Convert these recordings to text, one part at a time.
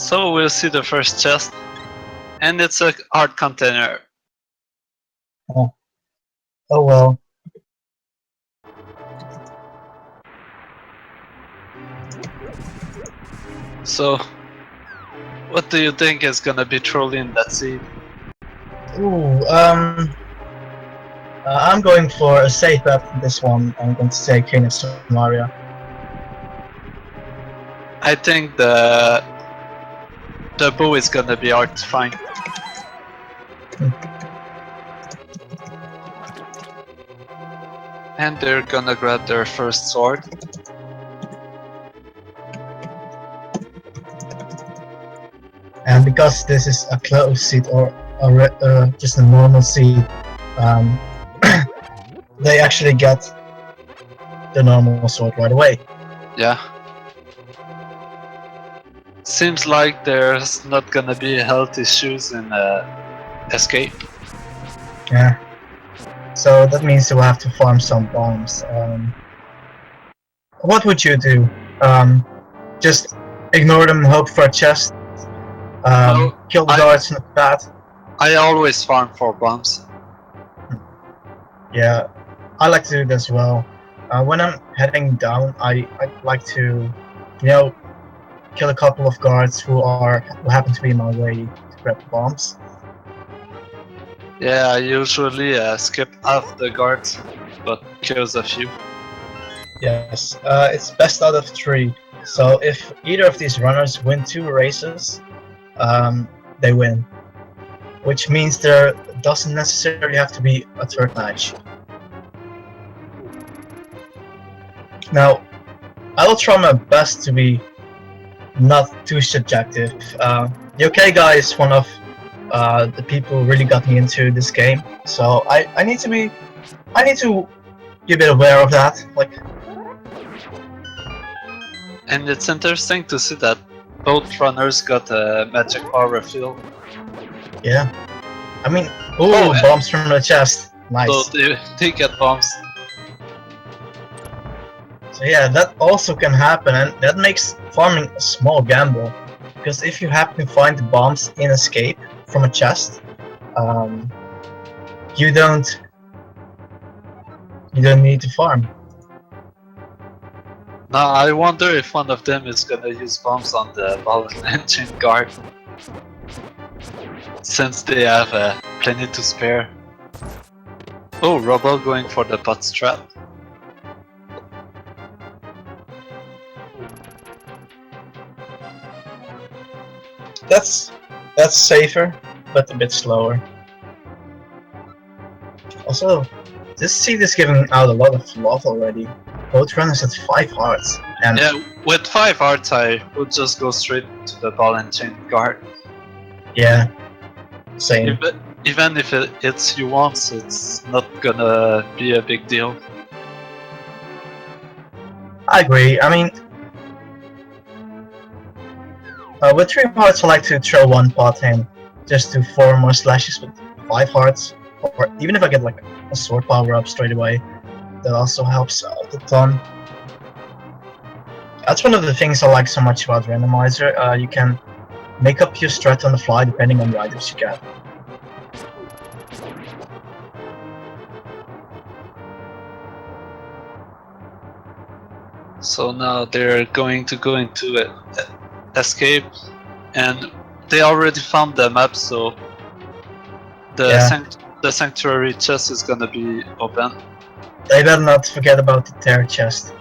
So we'll see the first chest, and it's a art container. Oh, oh well. So, what do you think is gonna be truly in that seed? Ooh, I'm going for a safe bet for this one. I'm going to take King of Samaria. I think the bow is gonna be hard to find. And they're gonna grab their first sword. And because this is a closed seed or just a normal seed, they actually get the normal sword right away. Yeah. Seems like there's not gonna be health issues in escape. Yeah. So that means you will have to farm some bombs. What would you do? Just ignore them and hope for a chest? No, Kill the guards in the path? I always farm for bombs. Yeah, I like to do it as well. When I'm heading down, I like to, kill a couple of guards who happen to be in my way to grab the bombs. Yeah, I usually skip half the guards, but kills a few. Yes, it's best out of 3. So if either of these runners win 2 races, they win. Which means there doesn't necessarily have to be a third match. Now, I will try my best to be not too subjective. The okay guy is one of the people who really got me into this game, so I need to be a bit aware of that. Like, And it's interesting to see that both runners got a magic power refill. yeah, I mean, Oh, bombs from the chest, nice. So they get bombs. So yeah, that also can happen, and that makes farming a small gamble. Because if you happen to find the bombs in escape from a chest, you don't need to farm. Now I wonder if one of them is gonna use bombs on the ball engine guard, since they have plenty to spare. Oh, Ruble going for the pot strat. That's safer, but a bit slower. Also, this seed is giving out a lot of love already. Both runners at 5 hearts, and Yeah, with 5 hearts I would just go straight to the ball and chain guard. yeah, same. Even if it hits you once, it's not gonna be a big deal. I agree. I mean, with 3 hearts I like to throw 1 pot in, just to 4 more slashes with 5 hearts, or even if I get like a sword power up straight away, that also helps out a ton. That's one of the things I like so much about Randomizer. You can make up your strat on the fly depending on the items you get. So now they're going to go into escape, and they already found the map, so the sanctuary chest is gonna be open. They better not forget about the tear chest.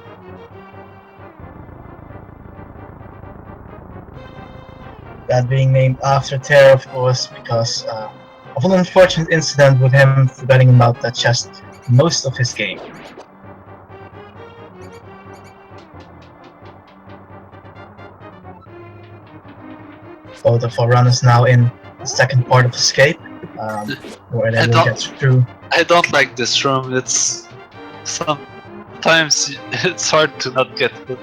That being named after Tear, of course, because of an unfortunate incident with him forgetting about that chest most of his game. Both of our runners now in the second part of Escape, where they will get through. I don't like this room. It's sometimes it's hard to not get hit.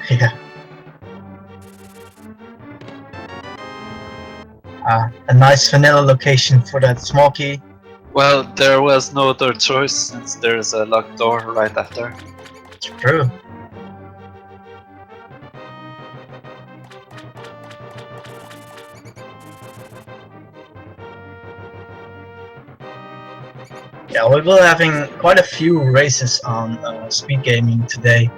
Yeah. A nice vanilla location for that small key. Well, there was no other choice since there's a locked door right after. It's true. Yeah, we will be having quite a few races on speed gaming today.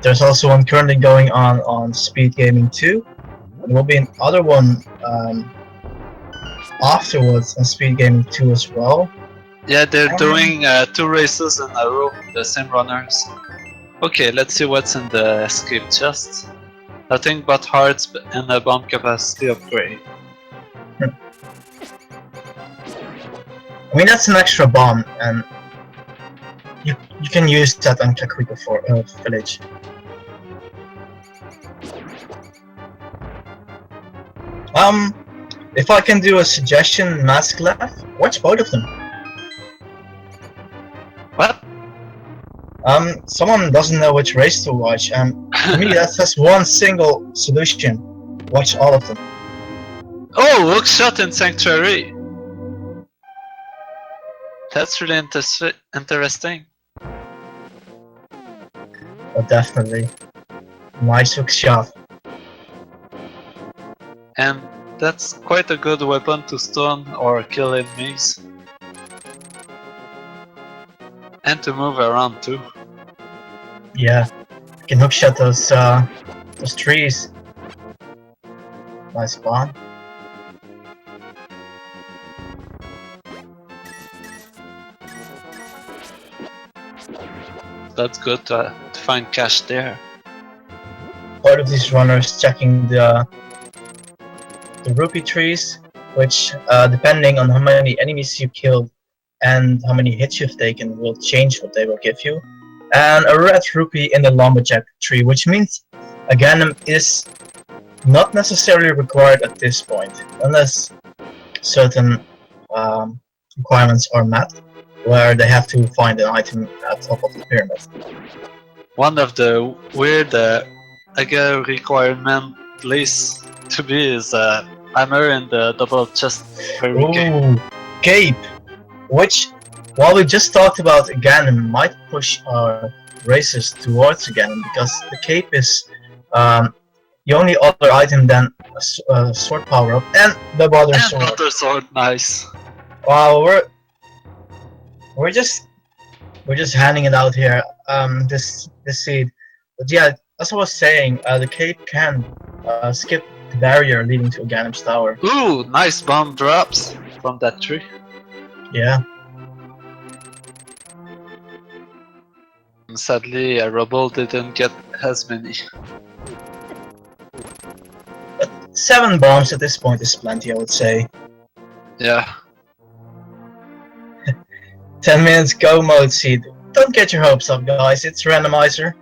There's also one currently going on speed gaming 2. There will be another one afterwards on speed gaming 2 as well. Yeah, they're doing 2 races in a row, the same runners. Okay, let's see what's in the escape chest. Nothing but hearts and a bomb capacity upgrade. I mean, that's an extra bomb, and you can use that on Kakariko village. If I can do a suggestion, Mask left, watch both of them. What? Someone doesn't know which race to watch, and to me that's just one single solution. Watch all of them. Oh, hook shot in Sanctuary! That's really interesting. But definitely. Nice hook shot. And that's quite a good weapon to stun or kill enemies. And to move around too. Yeah. You can hookshot those trees. Nice bomb. That's good to find cash there. Part of these runners checking the rupee trees, which depending on how many enemies you killed and how many hits you've taken will change what they will give you. And a red rupee in the lumberjack tree, which means a Ganon is not necessarily required at this point, unless certain requirements are met, where they have to find an item at the top of the pyramid. One of the weird requirement place to be is hammer in the double chest hurricane. Ooh, cape! Which, while we just talked about Ganon, might push our races towards Ganon, because the cape is the only other item than a sword power up and the butter sword. Butter sword, nice. Wow, we're just handing it out here. This seed, but yeah, as I was saying, the cape can skip the barrier leading to Ganon's tower. Ooh, nice bomb drops from that tree. Yeah. Sadly, Ruble didn't get as many. But 7 bombs at this point is plenty, I would say. Yeah. 10 minutes go mode seed. Don't get your hopes up, guys. It's Randomizer.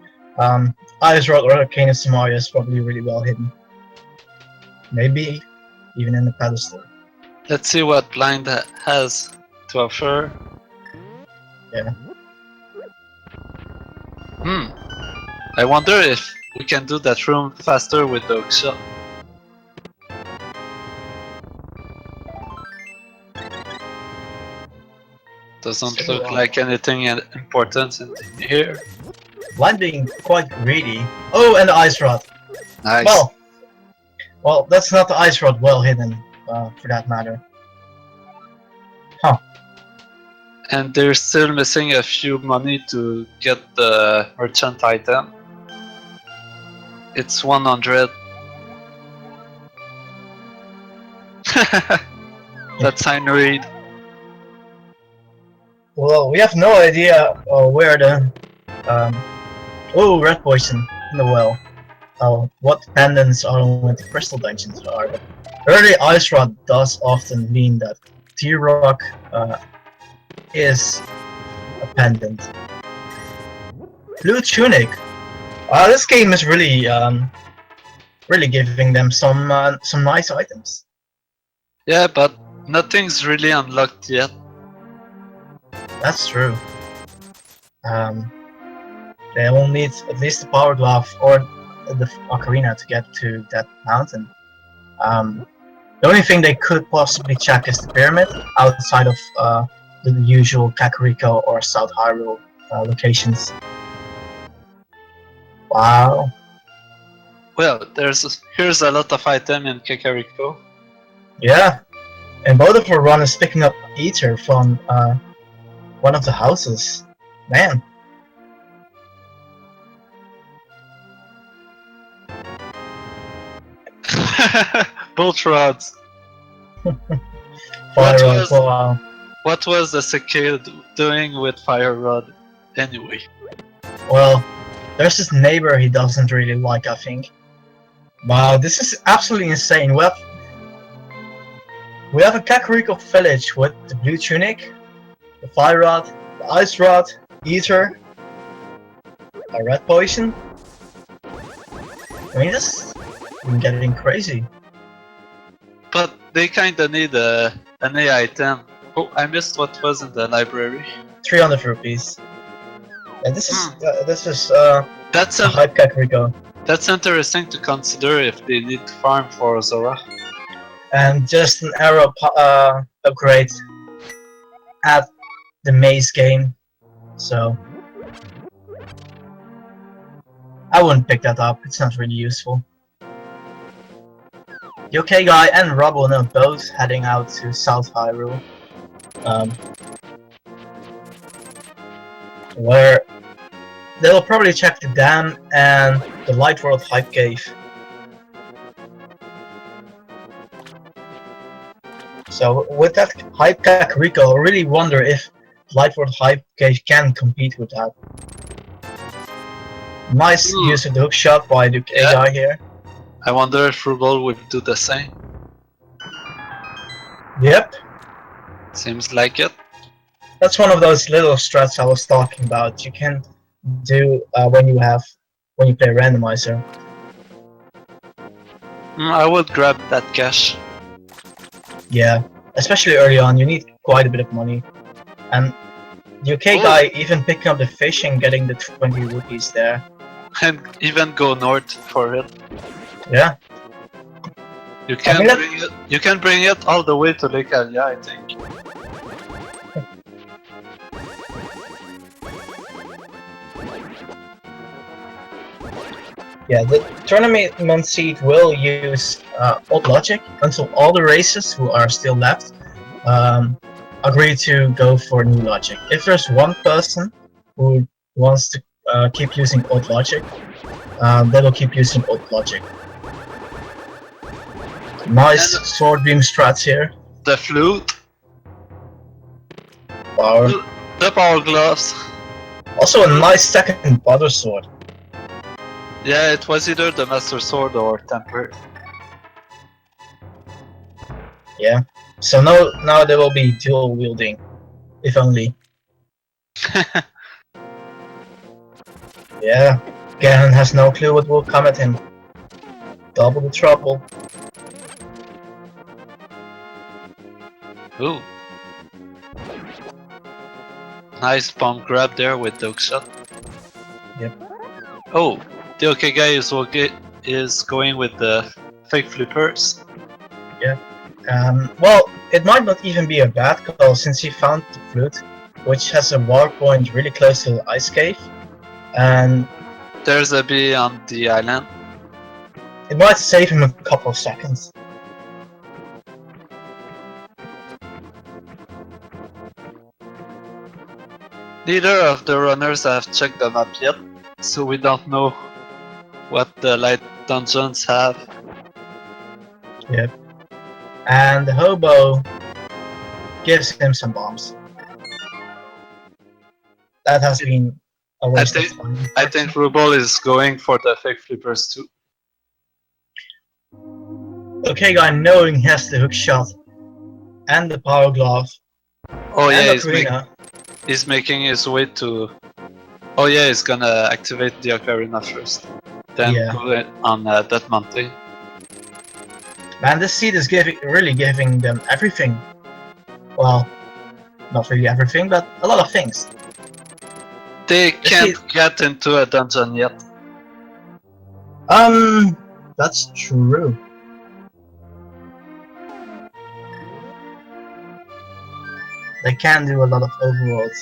Ice Rock or Arcana Samaria is probably really well hidden. Maybe even in the pedestal. Let's see what Blind has to offer. Yeah. I wonder if we can do that room faster with the hookshot. Doesn't look like anything important in here. Blind being quite greedy. Oh, and the ice rod. Nice. Well, that's not the ice rod well hidden, for that matter. Huh. And they're still missing a few money to get the merchant item. It's 100. That's sign read. Well, we have no idea where the oh, red poison in the well. What pendants are with the crystal dungeons are. But early ice rod does often mean that T-Rock is a pendant. Blue tunic. This game is really really giving them some nice items. Yeah, but nothing's really unlocked yet. That's true. They will need at least the power glove or the ocarina to get to that mountain. The only thing they could possibly check is the pyramid outside of the usual Kakariko or South Hyrule locations. Wow. Well, here's a lot of item in Kakariko. Yeah. And both of our run is picking up ether from one of the houses. Man. Both rods. Fire rod, was- wow. What was the Cicada doing with Fire Rod anyway? Well, there's this neighbor he doesn't really like, I think. Wow, this is absolutely insane. We have a Kakariko village with the blue tunic, the fire rod, the ice rod, ether, a red poison. I mean, this is getting crazy. But they kinda need an AI 10. Oh, I missed what was in the library. 300 rupees. And this is That's a hype Kakariko. That's interesting to consider if they need to farm for Zora. And just an arrow upgrade at the maze game. So I wouldn't pick that up, it's not really useful. The OkayGuy and Ruble are both heading out to South Hyrule. Where they'll probably check the dam and the Light World Hype Cave. So with that Hype Kakariko, I really wonder if Light World Hype Cave can compete with that. Nice use of the hook shot by the OkayGuy here. I wonder if Ruble would do the same. Yep. Seems like it. That's one of those little strats I was talking about. You can do when you play Randomizer. I would grab that cash. Yeah, especially early on, you need quite a bit of money. And the OkayGuy even picking up the fish and getting the 20 rupees there. And even go north for it. Yeah. You can bring it all the way to Lake Alia, I think. Yeah, the tournament seed will use old logic until all the races who are still left agree to go for new logic. If there's one person who wants to keep using old logic, they will keep using old logic. Nice sword beam strats here. The flute. Power. The power gloves. Also a nice second butter sword. Yeah, it was either the Master Sword or Temper. Yeah. So now there will be dual wielding. If only. Yeah. Ganon has no clue what will come at him. Double the trouble. Ooh. Nice bomb grab there with the hook shot. Yep. Oh, the OkayGuy is going with the fake flippers. Yeah. Well, it might not even be a bad call since he found the flute, which has a war point really close to the ice cave, and there's a bee on the island. It might save him a couple of seconds. Neither of the runners have checked the map yet, so we don't know what the light dungeons have. Yep. And the hobo gives him some bombs. That has been a waste of time. I think Ruble is going for the fake flippers too. OkayGuy, knowing he has the hook shot and the power glove. Oh yeah, and he's making his way to. Oh yeah, he's gonna activate the ocarina first, then go on that mountain. Man, this seed is really giving them everything. Well, not really everything, but a lot of things. They can't get into a dungeon yet. That's true. They can do a lot of overworld.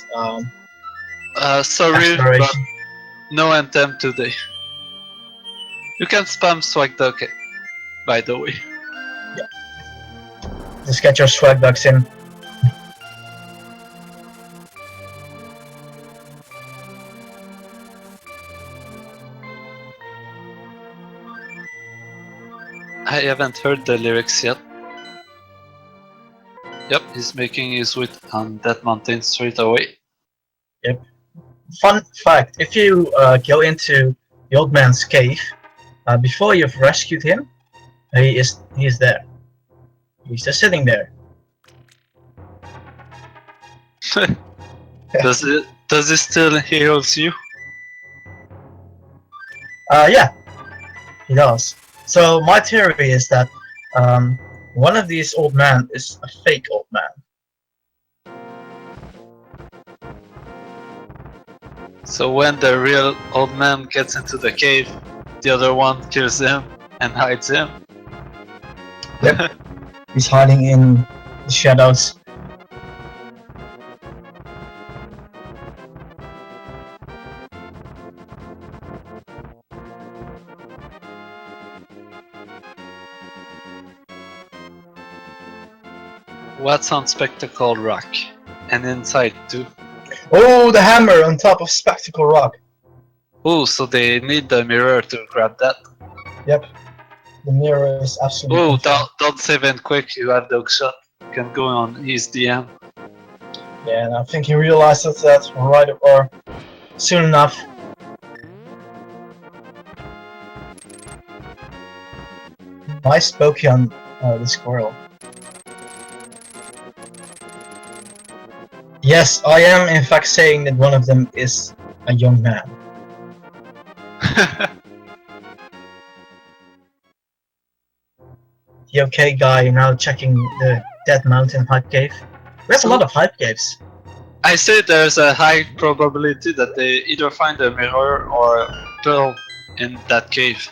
Sorry, but no anthem today. You can spam swag the okay, by the way. Yeah. Just get your swag bucks in. I haven't heard the lyrics yet. Yep, he's making his way on that mountain straight away. Yep. Fun fact, if you go into the old man's cave, before you've rescued him, he is there. He's just sitting there. Does it still heals you? Yeah, he does. So my theory is that one of these old men is a fake old man. So when the real old man gets into the cave, the other one kills him and hides him. Yep. He's hiding in the shadows. What's on Spectacle Rock? And inside too. Oh, the hammer on top of Spectacle Rock. Oh, so they need the mirror to grab that. Yep. The mirror is absolutely. Oh, don't save and quick, you have the shot. You can go on his DM. Yeah, and I think he realizes that right or soon enough. Nice pokey on the squirrel. Yes, I am in fact saying that one of them is a young man. The okay guy now checking the Dead Mountain hype cave. We have a lot of hype caves. I say there's a high probability that they either find a mirror or a pearl in that cave.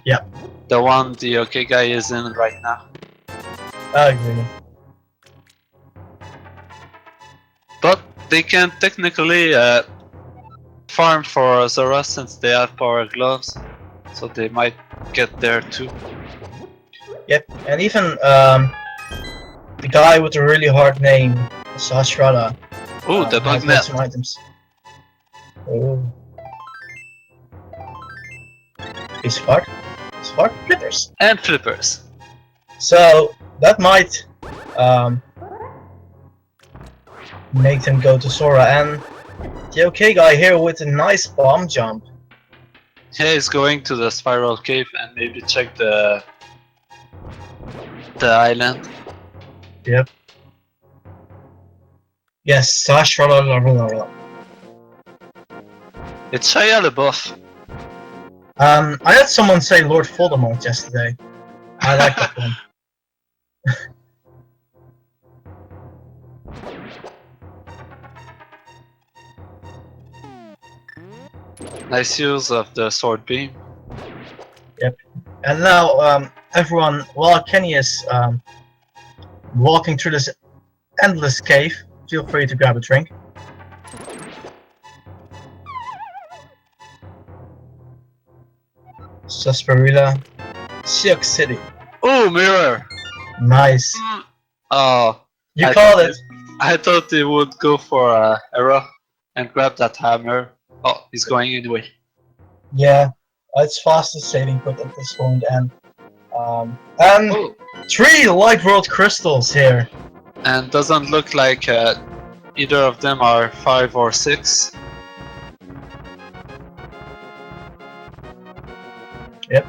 Yeah. The one the okay guy is in right now. I agree. But they can technically farm for Zora since they have power gloves, so they might get there too. Yep, and even the guy with the really hard name, Sahasrara. Oh, the bug net. Some items. Oh. He's hard. He's hard flippers. And flippers. So that might make them go to Sora, and the okay guy here with a nice bomb jump. Yeah, he's going to the spiral cave and maybe check the island. Yep. Yes, Sahasrara. It's Shia LaBeouf. I had someone say Lord Voldemort yesterday. I like that one. Nice use of the sword beam. Yep. And now, everyone, while Kenny is walking through this endless cave, feel free to grab a drink. Sarsaparilla, Sioux City. Oh, mirror! Nice. Oh, You called it. I thought he would go for a arrow and grab that hammer. Oh, he's going anyway. Yeah, it's fastest saving put at this point, and Oh, 3 light world crystals here. and doesn't look like either of them are 5 or 6. Yep.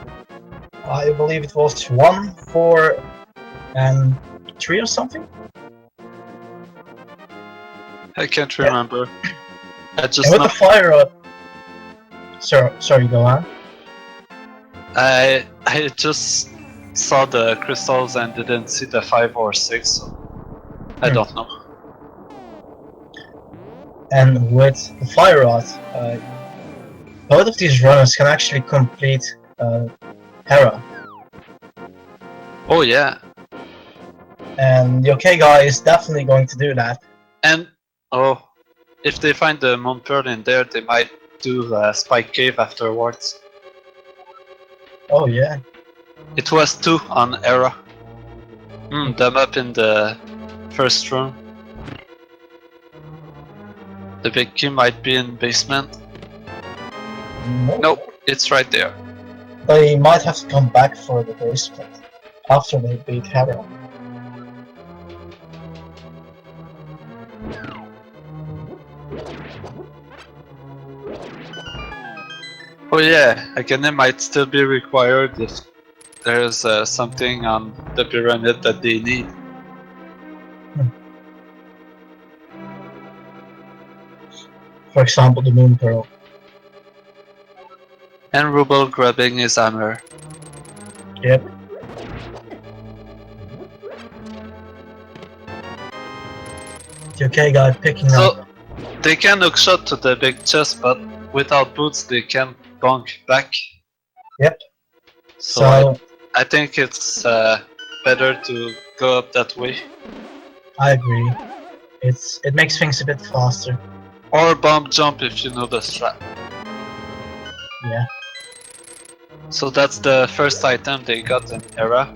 I believe it was 1, 4, and 3 or something. I can't remember. I just And with know the fire up. Sorry, go on. I just saw the crystals and didn't see the 5 or 6, so I don't know. And with the fire rod, both of these runners can actually complete Hera. Oh yeah, And the okay guy is definitely going to do that. and oh, if they find the moon pearl in there, they might do a spike cave afterwards. Oh yeah. It was 2 on Era. The map in the first room. The big key might be in basement. Nope, it's right there. They might have to come back for the basement after they beat Hera. Oh yeah, again it might still be required if there's something on the pyramid that they need. For example, the Moon Pearl. And Ruble grabbing his hammer. Yep. The OkayGuy picking up. They can hookshot to the big chest, but without boots they can bonk back. Yep. So I think it's better to go up that way. I agree. It makes things a bit faster. Or bump jump if you know the strat. Yeah. So that's the first item they got in Hera.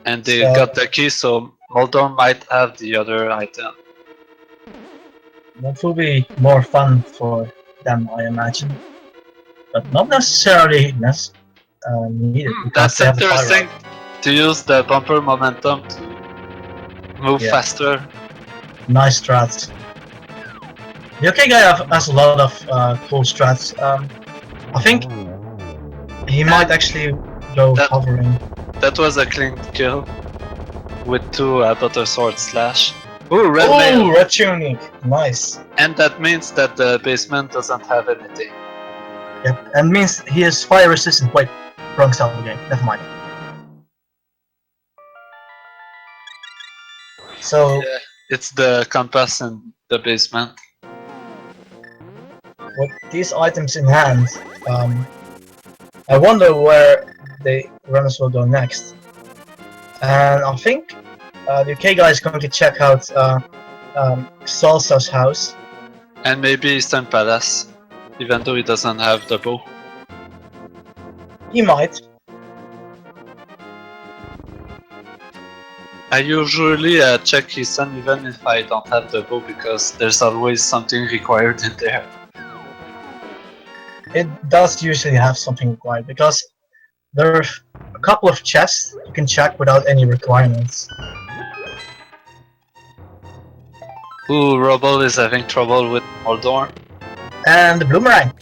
And they got the key, so Moldor might have the other item. That will be more fun for them, I imagine. But not necessarily needed. That's interesting to use the bumper momentum to move faster. Nice strats. The OkayGuy has a lot of cool strats. I think he might actually go hovering. That was a clean kill with 2 butter sword slash. Ooh, red mail. Red tunic. Nice. And that means that the basement doesn't have anything. Yep, and means he is fire resistant. Wait, wrong style of the game. Never mind. So yeah, it's the compass in the basement. With these items in hand, I wonder where the runners will go next. And I think the OkayGuy is going to check out Salsa's house. And maybe Eastern Palace, even though he doesn't have the bow. He might. I usually check his son even if I don't have the bow, because there's always something required in there. It does usually have something required, because there are a couple of chests you can check without any requirements. Ooh, Ruble is having trouble with Moldor. And the boomerang.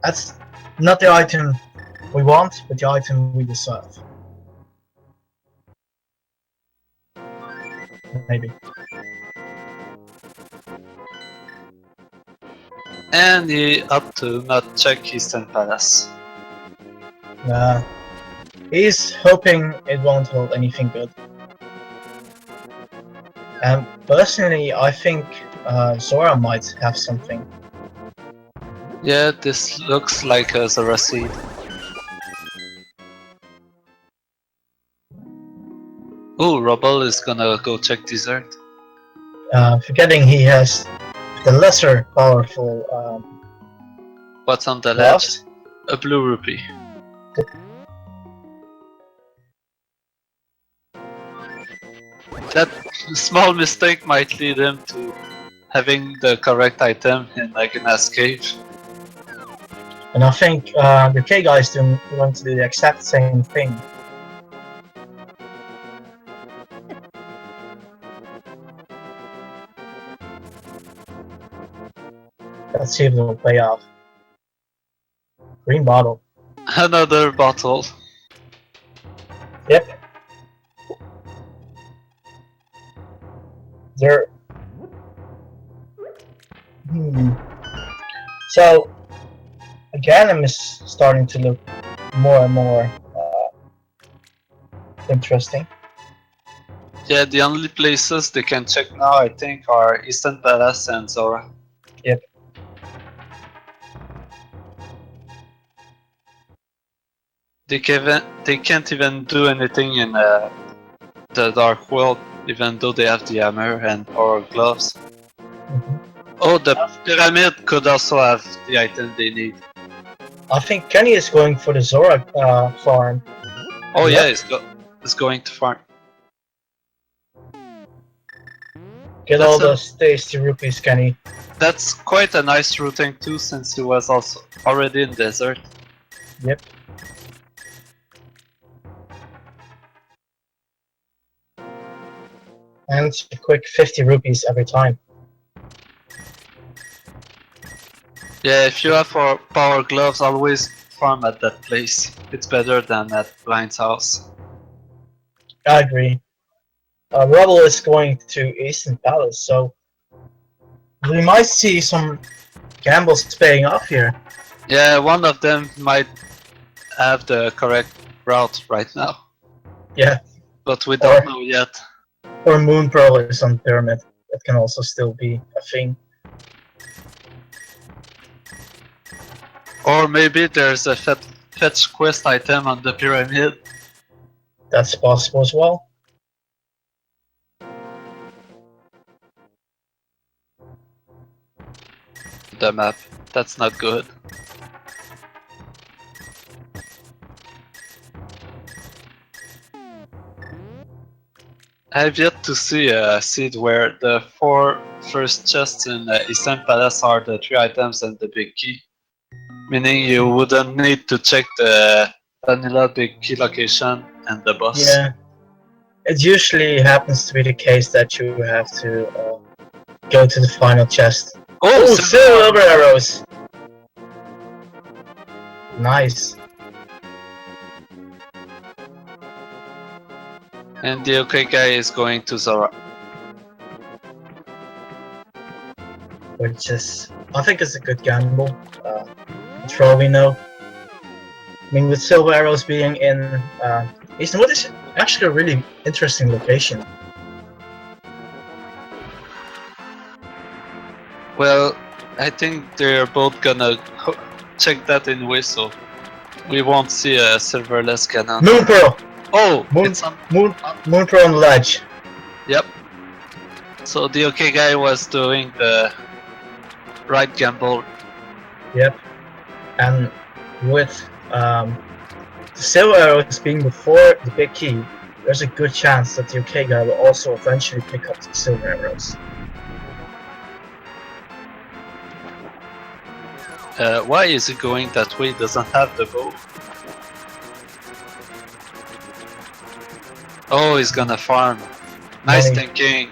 That's not the item we want, but the item we deserve. Maybe. And he up to not check Eastern Palace. He's hoping it won't hold anything good. And personally, I think Zora might have something. Yeah, this looks like a Zora seed. Ooh, Ruble is gonna go check dessert. Forgetting he has the lesser powerful. What's on the left? A blue rupee. That small mistake might lead him to having the correct item in Agana's cave. And I think the OkayGuy is going to do the exact same thing. Let's see if it will pay off. Green bottle. Another bottle. Yep. There. So, Ganon is starting to look more and more interesting. Yeah, the only places they can check now, I think, are Eastern Palace and Zora. Yep. They can't even do anything in the Dark World, even though they have the hammer and or gloves. Oh, the pyramid could also have the item they need. I think Kenny is going for the Zora farm. Oh Yep. yeah, is going to farm. Get all those tasty rupees, Kenny. That's quite a nice routing too, since he was also already in desert. Yep. And it's a quick 50 rupees every time. Yeah, if you have power gloves, always farm at that place. It's better than at Blind's house. I agree. Ruble is going to Eastern Palace, so we might see some gambles paying off here. Yeah, one of them might have the correct route right now. Yeah. But we don't know yet. Or Moon Pearl is on Pyramid. That can also still be a thing. Or maybe there's a fetch quest item on the pyramid. That's possible as well. The map. That's not good. I have yet to see a seed where the 4 first chests in Eastern Palace are the 3 items and the big key. Meaning you wouldn't need to check the vanilla big key location and the boss. Yeah. It usually happens to be the case that you have to go to the final chest. Oh, silver arrows! Nice. And the ALTTP is going to Zora. Which is, I think, is a good gamble. For all we know. I mean, with silver arrows being in Easternwood is actually a really interesting location. Well, I think they're both gonna check that anyway, so we won't see a silverless Ganon. Moon Pearl! Oh! Moon Pearl on the ledge. Yep. So the ALTTP was doing the right gamble. Yep. And with the silver arrows being before the big key, there's a good chance that the ALTTP will also eventually pick up the silver arrows. Why is he going that way? He doesn't have the bow. Oh, he's gonna farm. Nice thinking.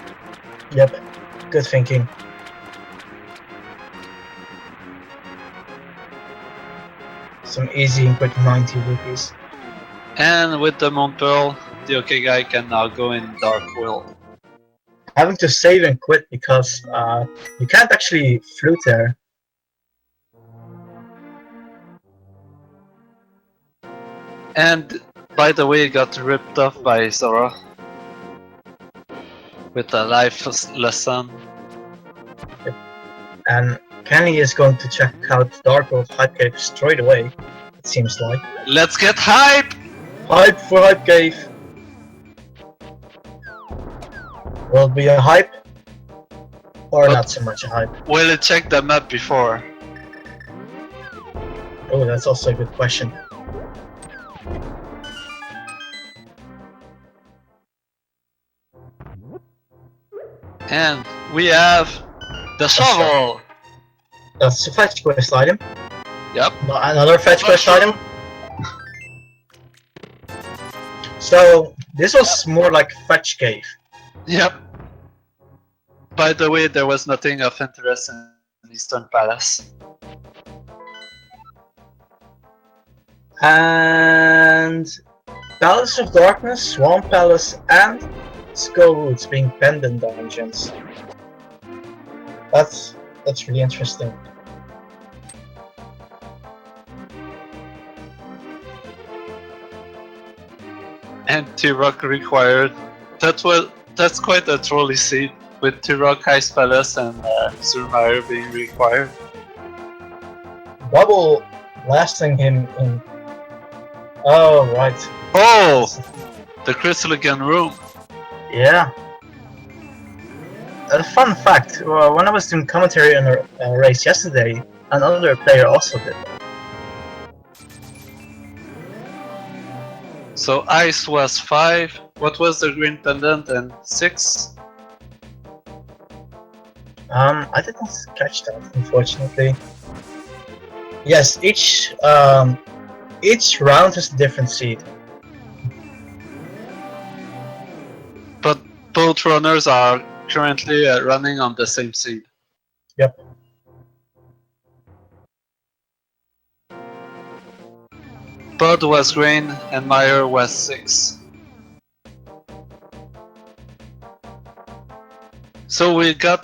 Yep, good thinking. Some easy and quick 90 rupees. And with the Moon Pearl, the ALTTP can now go in Dark World. Having to save and quit because you can't actually flute there. And by the way, he got ripped off by Zora with a life lesson. And Kenny is going to check out Dark World Hype Cave straight away, it seems like. Let's get hype! Hype for Hype Cave! Will it be a hype? Or but not so much a hype? Will it check the map before? Oh, that's also a good question. And we have the shovel! That's a fetch quest item. Yep. Another fetch quest item. So, this was more like fetch cave. Yep. By the way, there was nothing of interest in Eastern Palace. And Palace of Darkness, Swamp Palace, and Skull Roots being pendant dungeons. That's really interesting. And T-Rock required. That's quite a trolley seed with T-Rock, Ice Palace, and Surmire being required. Bubble blasting him in. Oh right. Oh, the Crystalligan room. Yeah. A fun fact: when I was doing commentary on a race yesterday, another player also did that. So ice was 5. What was the green pendant and 6? I did not catch that, unfortunately. Yes, each round has a different seed. But both runners are currently running on the same seed. Yep. Bud was green and Meyer was 6. So we got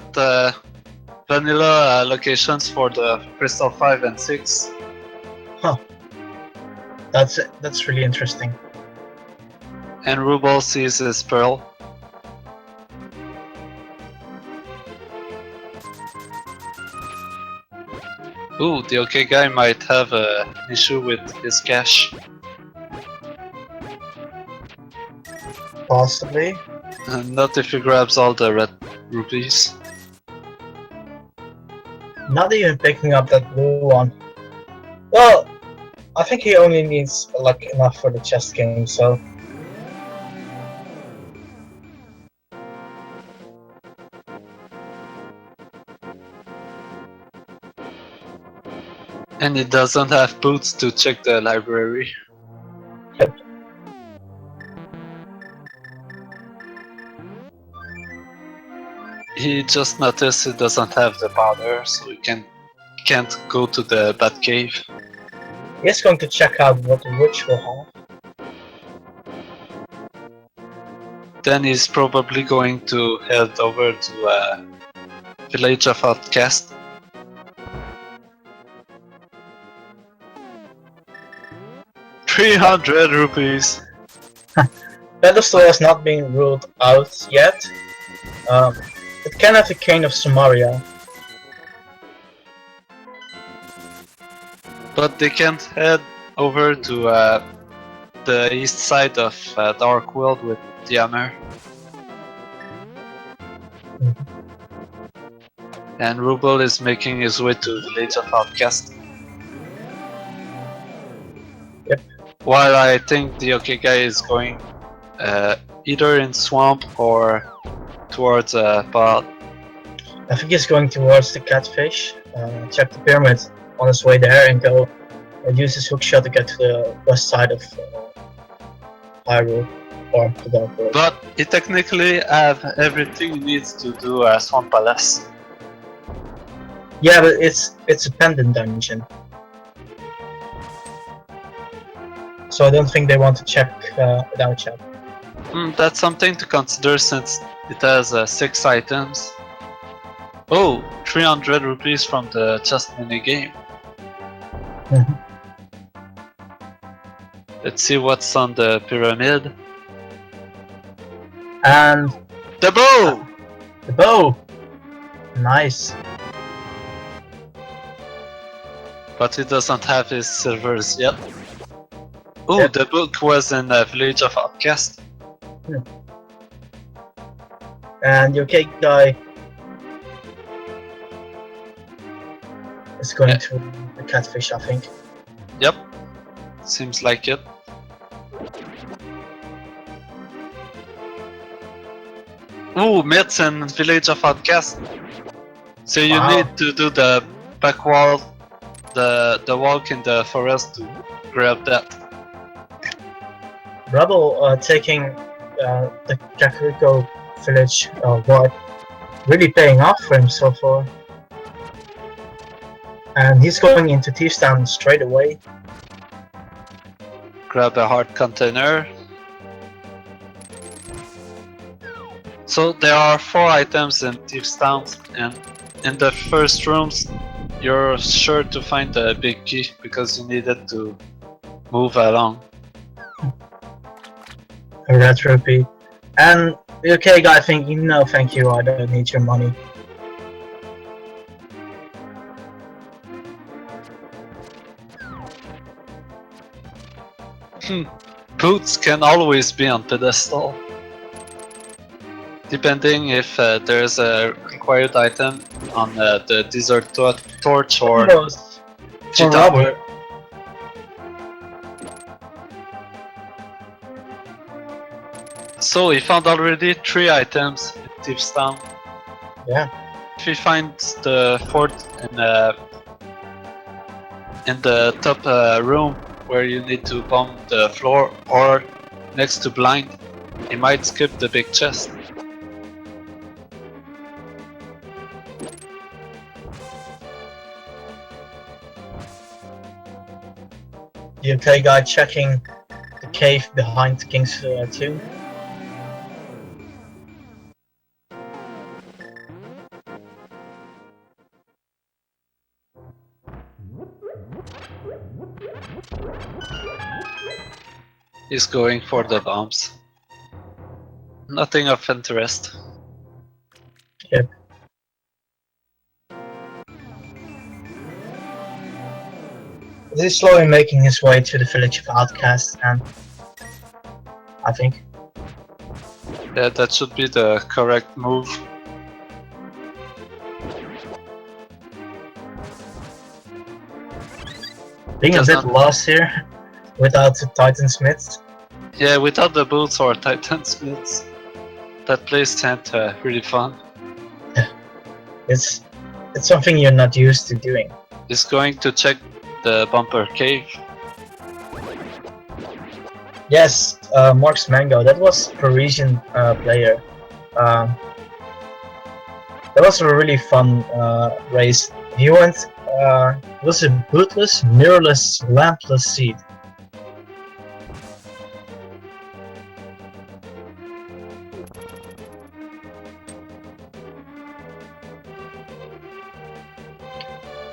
vanilla locations for the Crystal 5 and 6. Huh. That's really interesting. And Ruble sees his pearl. Ooh, the okay guy might have an issue with his cash. Possibly. Not if he grabs all the red rupees. Not even picking up that blue one. Well, I think he only needs like enough for the chess game, so. And he doesn't have boots to check the library. Yep. He just noticed he doesn't have the powder, so he can't go to the bat cave. He's going to check out what the witch will have. Then he's probably going to head over to Village of Outcast. ₹300. Pedestal has not been ruled out yet. It can have the Cane of Samaria. But they can't head over to the east side of Dark World with the hammer. And Ruble is making his way to Village of Outcast. Yep. While I think the okay guy is going either in swamp or towards pod. I think he's going towards the catfish. Check the pyramid on his way there and go use his hookshot to get to the west side of Hyrule or the Dark World. But he technically have everything he needs to do a Swamp Palace. Yeah, but it's a pendant dungeon. So I don't think they want to check it out yet. That's something to consider since it has 6 items. Oh, 300 rupees from the chest mini game. Let's see what's on the pyramid. And The bow! the bow! Nice. But he doesn't have his silvers yet. Oh, Yep. the book was in the Village of Outcast. And the okay guy is going to the catfish, I think. Yep, seems like it. Ooh, myths in Village of Outcast. So you Wow. need to do the back wall, the walk in the forest to grab that. Ruble taking the Kakariko village ward, really paying off for him so far. And he's going into Thieves Town straight away. Grab a heart container. So there are 4 items in Thieves Town, and in the first rooms you're sure to find the big key because you need it to move along. A red rupee. And the okay guy thinking, no thank you, I don't need your money. Boots can always be on pedestal. Depending if there's a required item on the desert torch or Almost for G-Tower. Robert. So he found already 3 items in Thief's Town. Yeah. If he finds the 4th in the top room where you need to bomb the floor or next to blind, he might skip the big chest. The okay guy checking the cave behind the King's tomb. He's going for the bombs. Nothing of interest. Yep. He's slowly making his way to the village of outcasts, and I think. Yeah, that should be the correct move. Being a bit lost here without the Titan Smiths. Yeah, without the boots or Titan Smiths, that place ain't really fun. It's something you're not used to doing. He's going to check the bumper cave. Yes, Mark's Mango. That was Parisian player. That was a really fun race. He went. It was a bootless, mirrorless, lampless seed.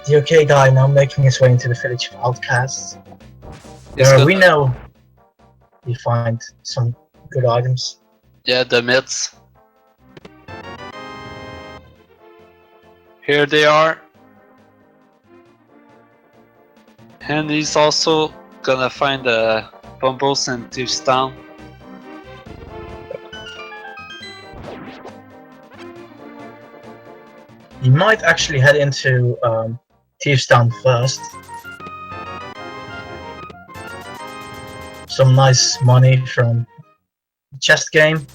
The okay guy now making his way into the village of outcasts. Where we know we find some good items. Yeah, the myths. Here they are. And he's also gonna find the Bumbles in Thief's Town. You might actually head into Thief's Town first. Some nice money from the chest game.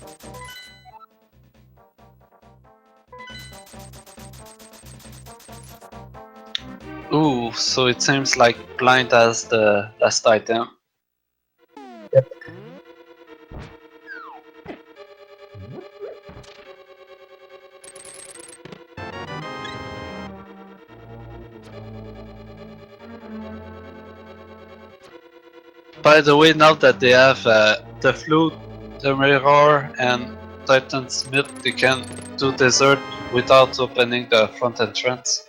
Ooh, so it seems like blind has the last item. Yep. By the way, now that they have the flute, the mirror, and Titan Smith, they can do desert without opening the front entrance.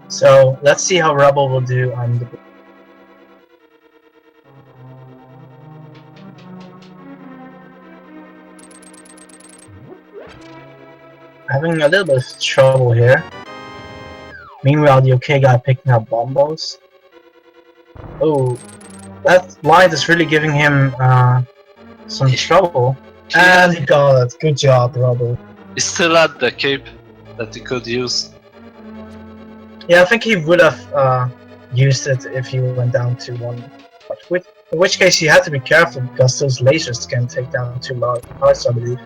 So let's see how Ruble will do on the. Having a little bit of trouble here. Meanwhile, the okay guy picking up bombos. Oh, that light is really giving him some trouble. And he got it. Good job, Ruble. He still had the cape that he could use. Yeah, I think he would have used it if he went down to one. In which case, you have to be careful because those lasers can take down 2 large parts, I believe.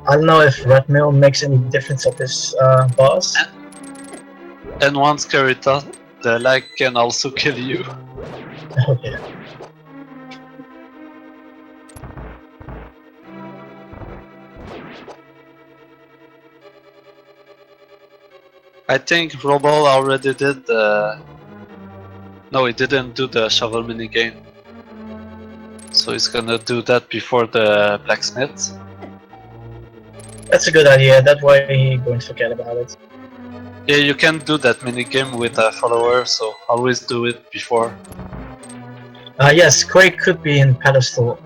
I don't know if Red Mill makes any difference at this boss. And one scary thought, the lag can also kill you. Oh yeah. I think Ruble already did the... No, he didn't do the shovel minigame. So he's gonna do that before the blacksmith. That's a good idea, that way he won't forget about it. Yeah, you can do that minigame with a follower, so always do it before. Yes, Quake could be in pedestal.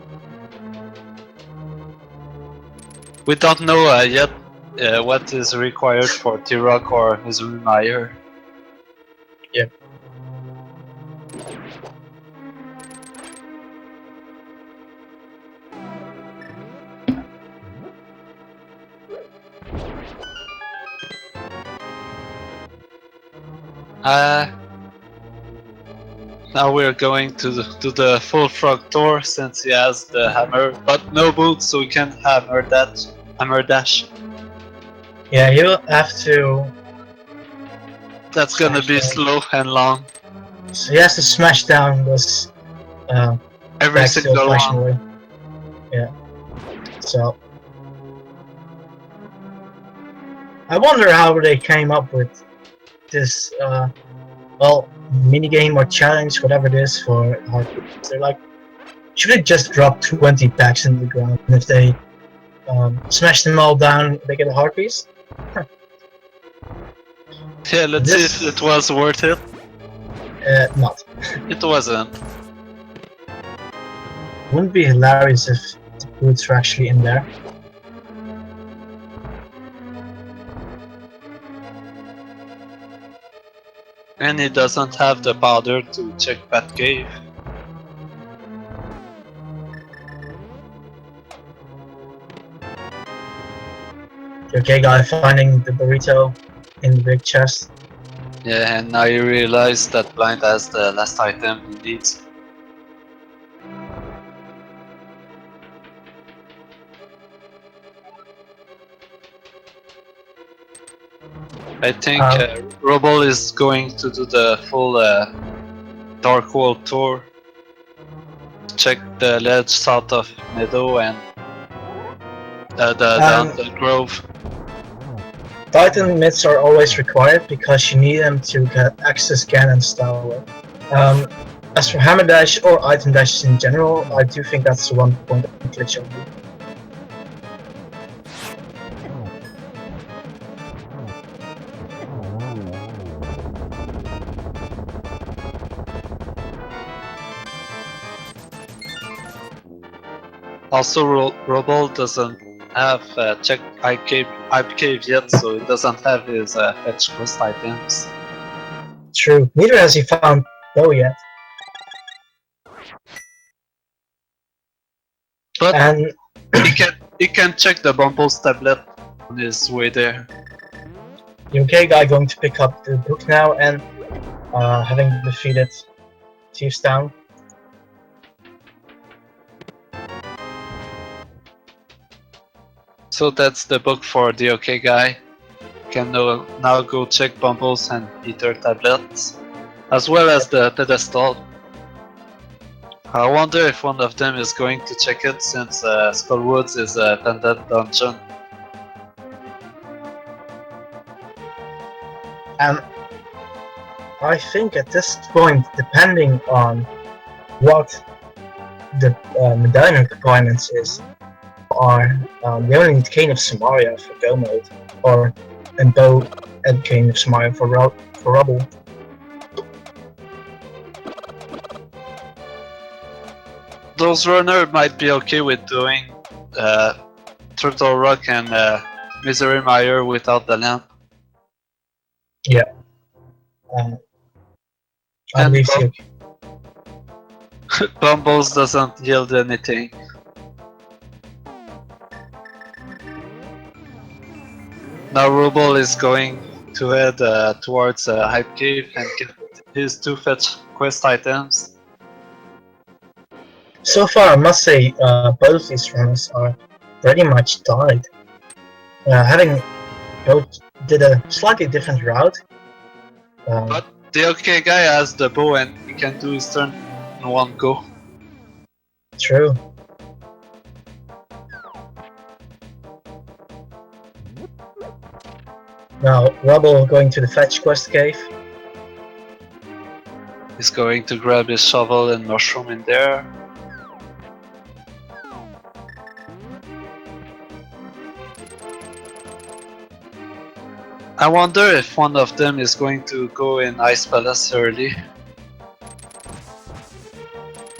We don't know yet what is required for T-Rock or Missouri Meyer. Yep. Now we're going to the full frog tour since he has the hammer, but no boots, so we can hammer dash. Yeah, he'll have to. That's gonna be slow and long. So he has to smash down those Every back still single flashing one. away. Yeah. So I wonder how they came up with this well, minigame or challenge, whatever it is, for heartbeats. They're like, should they just drop 20 packs in the ground, and if they smash them all down, they get a heartpiece? Yeah, let's see if it was worth it. Not. It wasn't. Wouldn't it be hilarious if the boots were actually in there? And he doesn't have the powder to check that cave. Okay, guy, finding the burrito in the big chest. Yeah, and now you realize that Blind has the last item he needs. I think Ruble is going to do the full Dark World tour. Check the ledge south of Meadow and down the grove. Titan myths are always required because you need them to get access Ganon's style. As for hammer dash or item dashes in general, I do think that's the one point of glitch only. Also, Ruble doesn't have checked Hype Cave yet, so he doesn't have his fetch quest items. True. Neither has he found Bo yet. But and he can check the Bumble's tablet on his way there. The okay guy going to pick up the book now and having defeated Thieves Town. So that's the book for the okay guy. Can now go check Bumbles and Ether tablets, as well as the pedestal. I wonder if one of them is going to check it since Skullwoods is a pendant dungeon. And I think at this point, depending on what the medallion requirements is, are we only need Cane of Samaria for go mode, or and Bow and Cane of Samaria for Rubble. Those runners might be okay with doing Turtle Rock and Misery Mire without the lamp. Yeah. And Bumbles doesn't yield anything. Now Ruble is going to head towards Hype Cave and get his 2 fetch quest items. So far, I must say, both these runners are pretty much died. Having both did a slightly different route. But the okay guy has the bow and he can do his turn in one go. True. Now, Rubble going to the fetch quest cave. He's going to grab his shovel and mushroom in there. I wonder if one of them is going to go in Ice Palace early.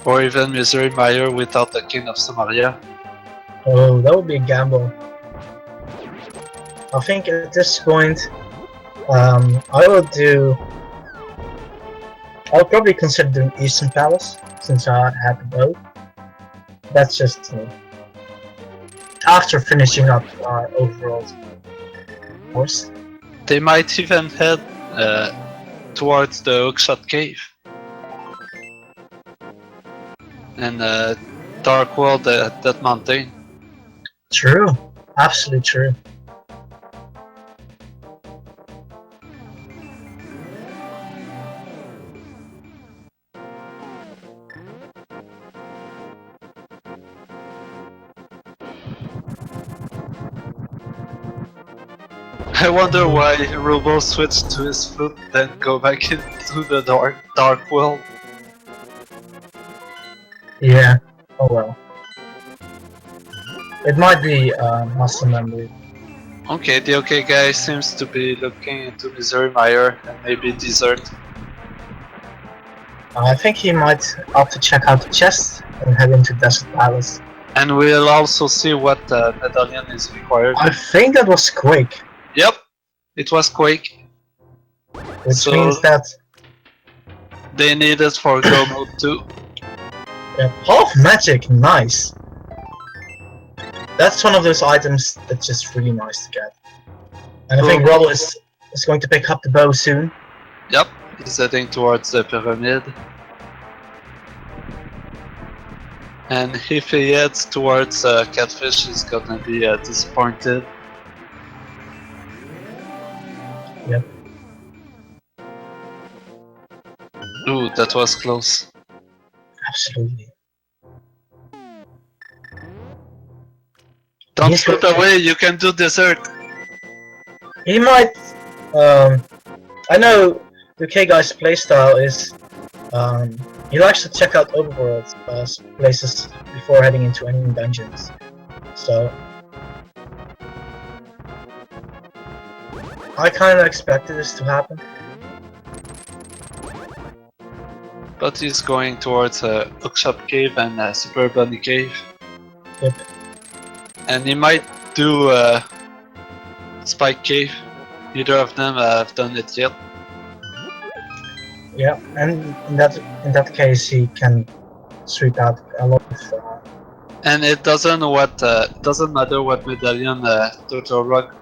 Or even Misery Mire without the King of Samaria. Oh, that would be a gamble. I think at this point, I'll probably consider doing Eastern Palace, since I had the bow. That's just me. After finishing up our Overworld course. They might even head towards the Hookshot Cave. And Dark World at that mountain. True. Absolutely true. I wonder why Ruble switched to his flute, then go back into the dark world. Yeah. Oh well. It might be muscle memory. Okay, the okay guy seems to be looking into Misery Mire and maybe Desert. I think he might opt to check out the chest and head into Desert Palace. And we'll also see what medallion is required. I think that was Quake. Yep, it was Quake. Which means that they need it for Go Mode 2. Yeah, Half Magic, nice. That's one of those items that's just really nice to get. And I think Ruble is going to pick up the bow soon. Yep, he's heading towards the pyramid. And if he heads towards Catfish, he's gonna be disappointed. Yep. Ooh, that was close. Absolutely. Don't put away, you can do Desert. He might. I know the TheOkayGuy's playstyle is. He likes to check out Overworld places before heading into any dungeons. So. I kinda expected this to happen. But he's going towards Hookshot Cave and Super Bunny Cave. Yep. And he might do Spike Cave. Neither of them have done it yet. Yeah, and in that case, he can sweep out a lot of. And it doesn't matter what medallion Turtle Rock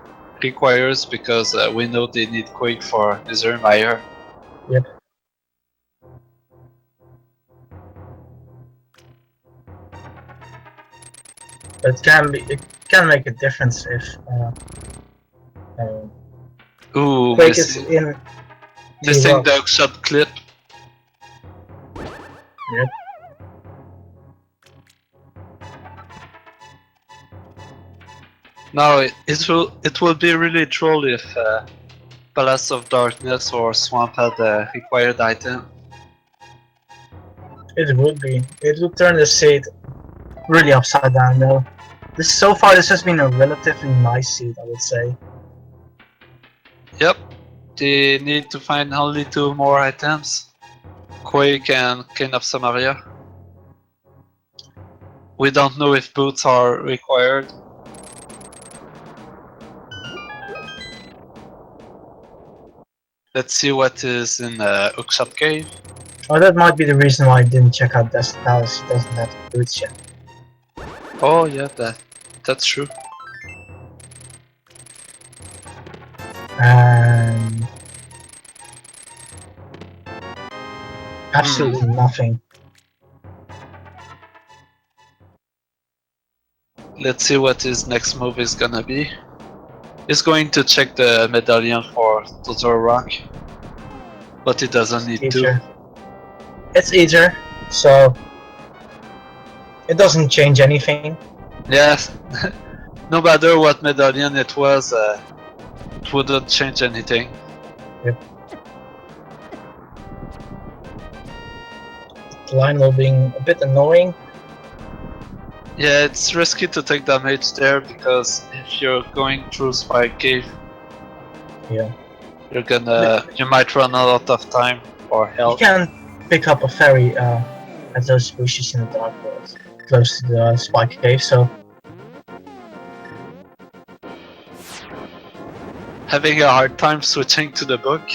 requires because we know they need Quake for Misery Mire. Yep. It can make a difference if Ooh, Quake is in missing the hookshot clip. Yep. Now it will be really troll if Palace of Darkness or Swamp had the required item. It would be. It would turn the seed really upside down though. So far this has been a relatively nice seed, I would say. Yep, they need to find only 2 more items. Quake and King of Samaria. We don't know if boots are required. Let's see what is in Hookshot Cave. Oh, that might be the reason why I didn't check out Desert Palace. He doesn't have the boots yet. Oh yeah, that's true. And absolutely nothing. Let's see what his next move is gonna be. He's going to check the medallion for Total Rock, but he doesn't need to. It's easier, so it doesn't change anything. Yes, no matter what medallion it was, it wouldn't change anything. Yep. The line will being a bit annoying. Yeah, it's risky to take damage there because if you're going through Spike Cave, yeah, you might run out of time or health. You can pick up a ferry at those bushes in the Dark World, close to the Spike Cave, so... Having a hard time switching to the book?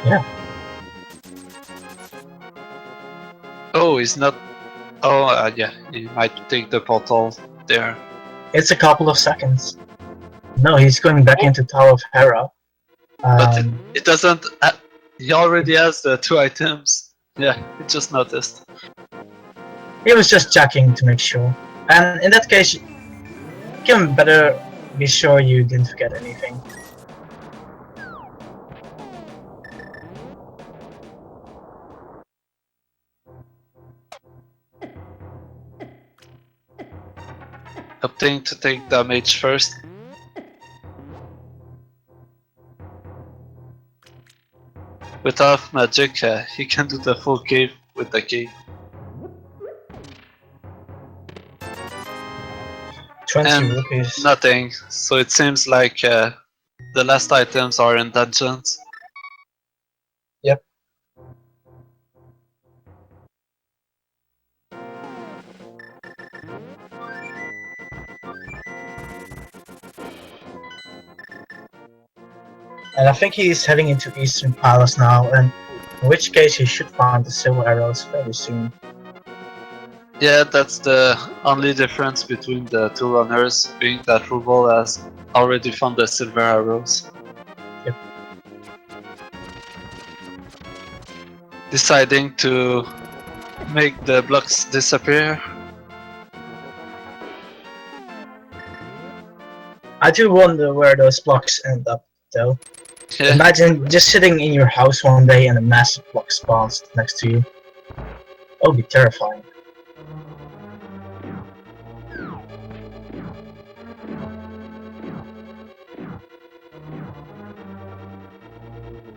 Yeah. Oh, he's not... Oh, yeah, he might take the portal there. It's a couple of seconds. No, he's going back into Tower of Hera. But it doesn't... He already has the 2 items. Yeah, he just noticed. He was just checking to make sure. And in that case, you can better be sure you didn't forget anything. Opting to take damage first. Without magic, he can do the full cave with the key. 20 And rupees. nothing, so it seems like the last items are in dungeons. Yep. And I think he's heading into Eastern Palace now, and in which case he should find the silver arrows very soon. Yeah, that's the only difference between the 2 runners, being that Ruble has already found the silver arrows. Yep. Deciding to make the blocks disappear. I do wonder where those blocks end up, though. Yeah. Imagine just sitting in your house one day and a massive block spawns next to you. That would be terrifying.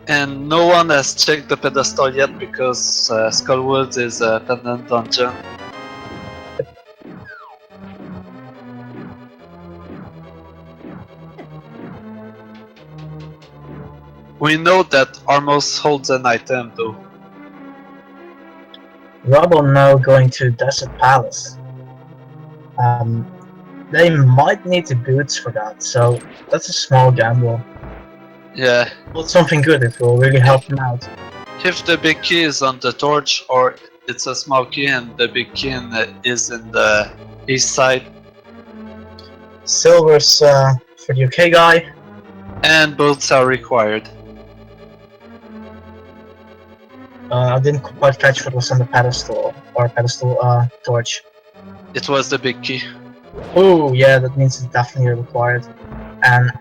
And no one has checked the pedestal yet because Skullwood is a pendant dungeon. We know that Armos holds an item though. Ruble now going to Desert Palace. They might need the boots for that, so that's a small gamble. Yeah. But something good, it will really help them out. If the big key is on the torch or it's a small key and the big key is in the east side. Silver's for the ALTTP. And boots are required. I didn't quite catch what was on the pedestal torch. It was the big key. Oh yeah, that means it's definitely required. And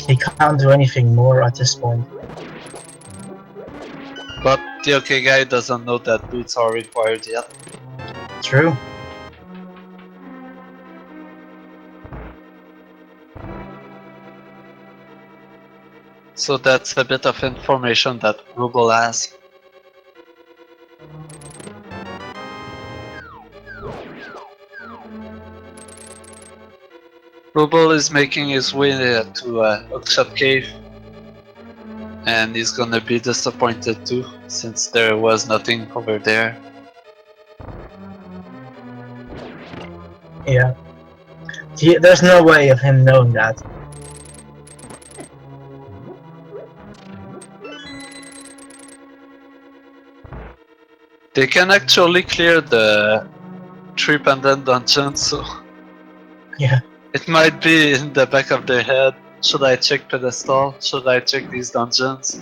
he can't do anything more at this point. But TheOkayGuy doesn't know that boots are required yet. True. So that's a bit of information that Ruble has. Ruble is making his way to Hookshot Cave, and he's gonna be disappointed too, since there was nothing over there. Yeah. There's no way of him knowing that. They can actually clear the 3 pendant dungeons, so Yeah. it might be in the back of their head. Should I check pedestal? Should I check these dungeons?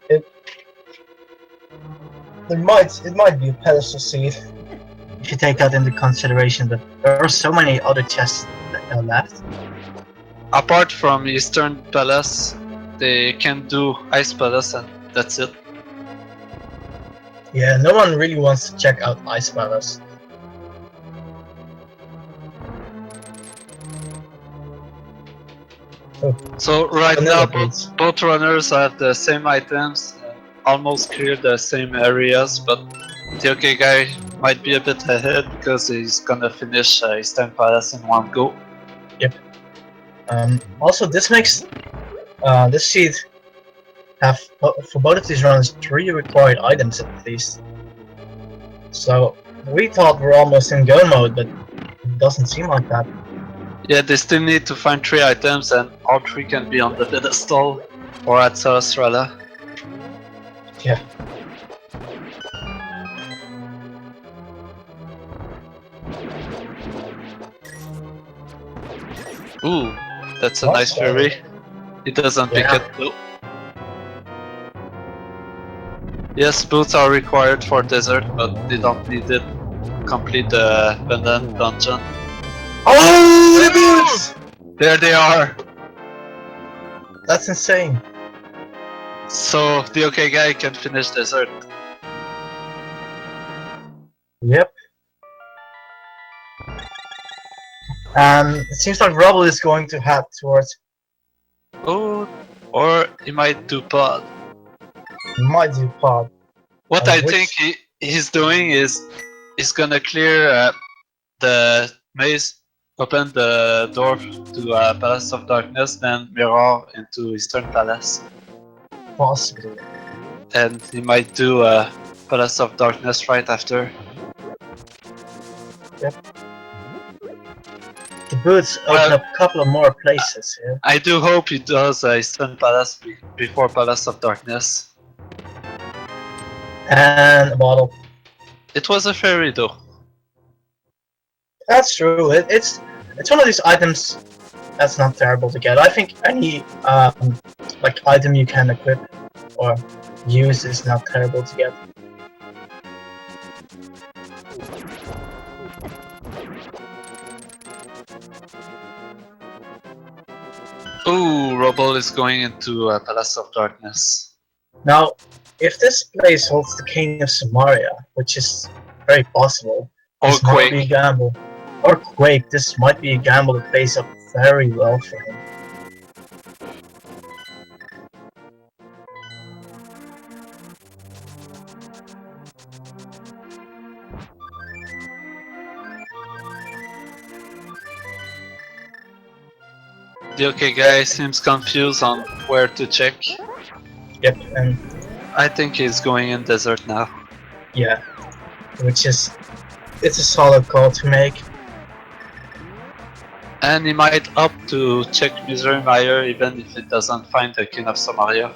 It might be a pedestal seed. If you take that into consideration, but there are so many other chests left. Apart from Eastern Palace, they can do Ice Palace and that's it. Yeah, no one really wants to check out Ice Palace. So right Vanilla now gates. both runners have the same items, almost clear the same areas, but TheOkayGuy might be a bit ahead because he's gonna finish Eastern Palace in one go. Yep. Also, this makes this seed have for both of these runs 3 required items at least. So we thought we're almost in go mode, but it doesn't seem like that. Yeah, they still need to find 3 items and all 3 can be on the pedestal or at Sarasrala. Yeah. Ooh, that's a nice fairy. It doesn't pick Yeah. it though. Yes, boots are required for desert, but they don't need it. Complete the pendant dungeon. Oh, the boots! There they are! That's insane. So the okay guy can finish desert. Yep. And it seems like Ruble is going to head towards. Oh, or he might do pod. Might do pod. What And I think he's doing is he's gonna clear the maze, open the door to Palace of Darkness, then mirror into Eastern Palace. Possibly. And he might do Palace of Darkness right after. Yep. The boots open up a couple of more places here. I do hope he does Eastern Palace before Palace of Darkness. And a bottle. It was a fairy though. That's true. It's one of these items that's not terrible to get. I think any like item you can equip or use is not terrible to get. Ooh, Ruble is going into Palace of Darkness. Now, if this place holds the King of Samaria, which is very possible, Or this might Quake. be a gamble. Or Quake, this might be a gamble that plays up very well for him. The okay guy seems confused on where to check. Yep, and I think he's going in desert now. yeah, which is, it's a solid call to make. And he might opt to check Misery Mire even if it doesn't find the King of Samaria.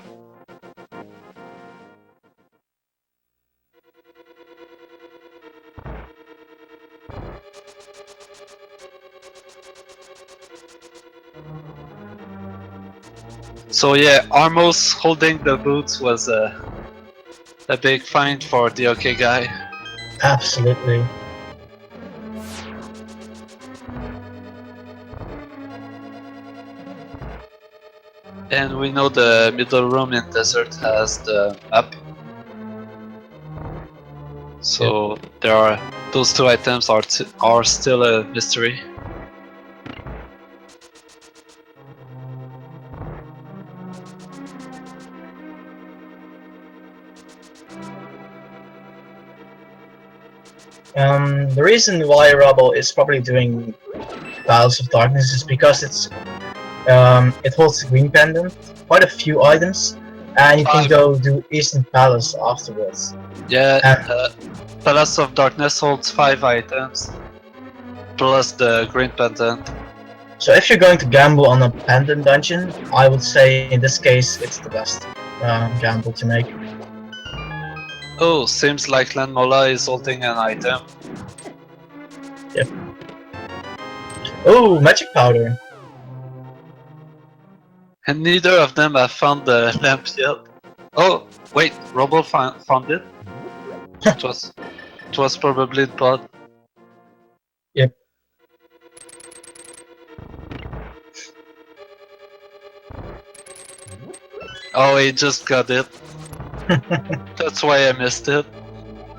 So yeah, Armos holding the boots was a big find for the okay guy. Absolutely. And we know the middle room in desert has the map. So there are those two items are still a mystery. The reason why Ruble is probably doing Palace of Darkness is because it holds the green pendant, quite a few items, and you can go do Eastern Palace afterwards. Yeah, Palace of Darkness holds 5 items, plus the green pendant. So if you're going to gamble on a pendant dungeon, I would say in this case it's the best gamble to make. Oh, seems like Landmola is holding an item. Yep. Oh, magic powder. And neither of them have found the lamp yet. Oh, wait, Ruble found it? it was probably the pod. Yep. Oh, he just got it. That's why I missed it.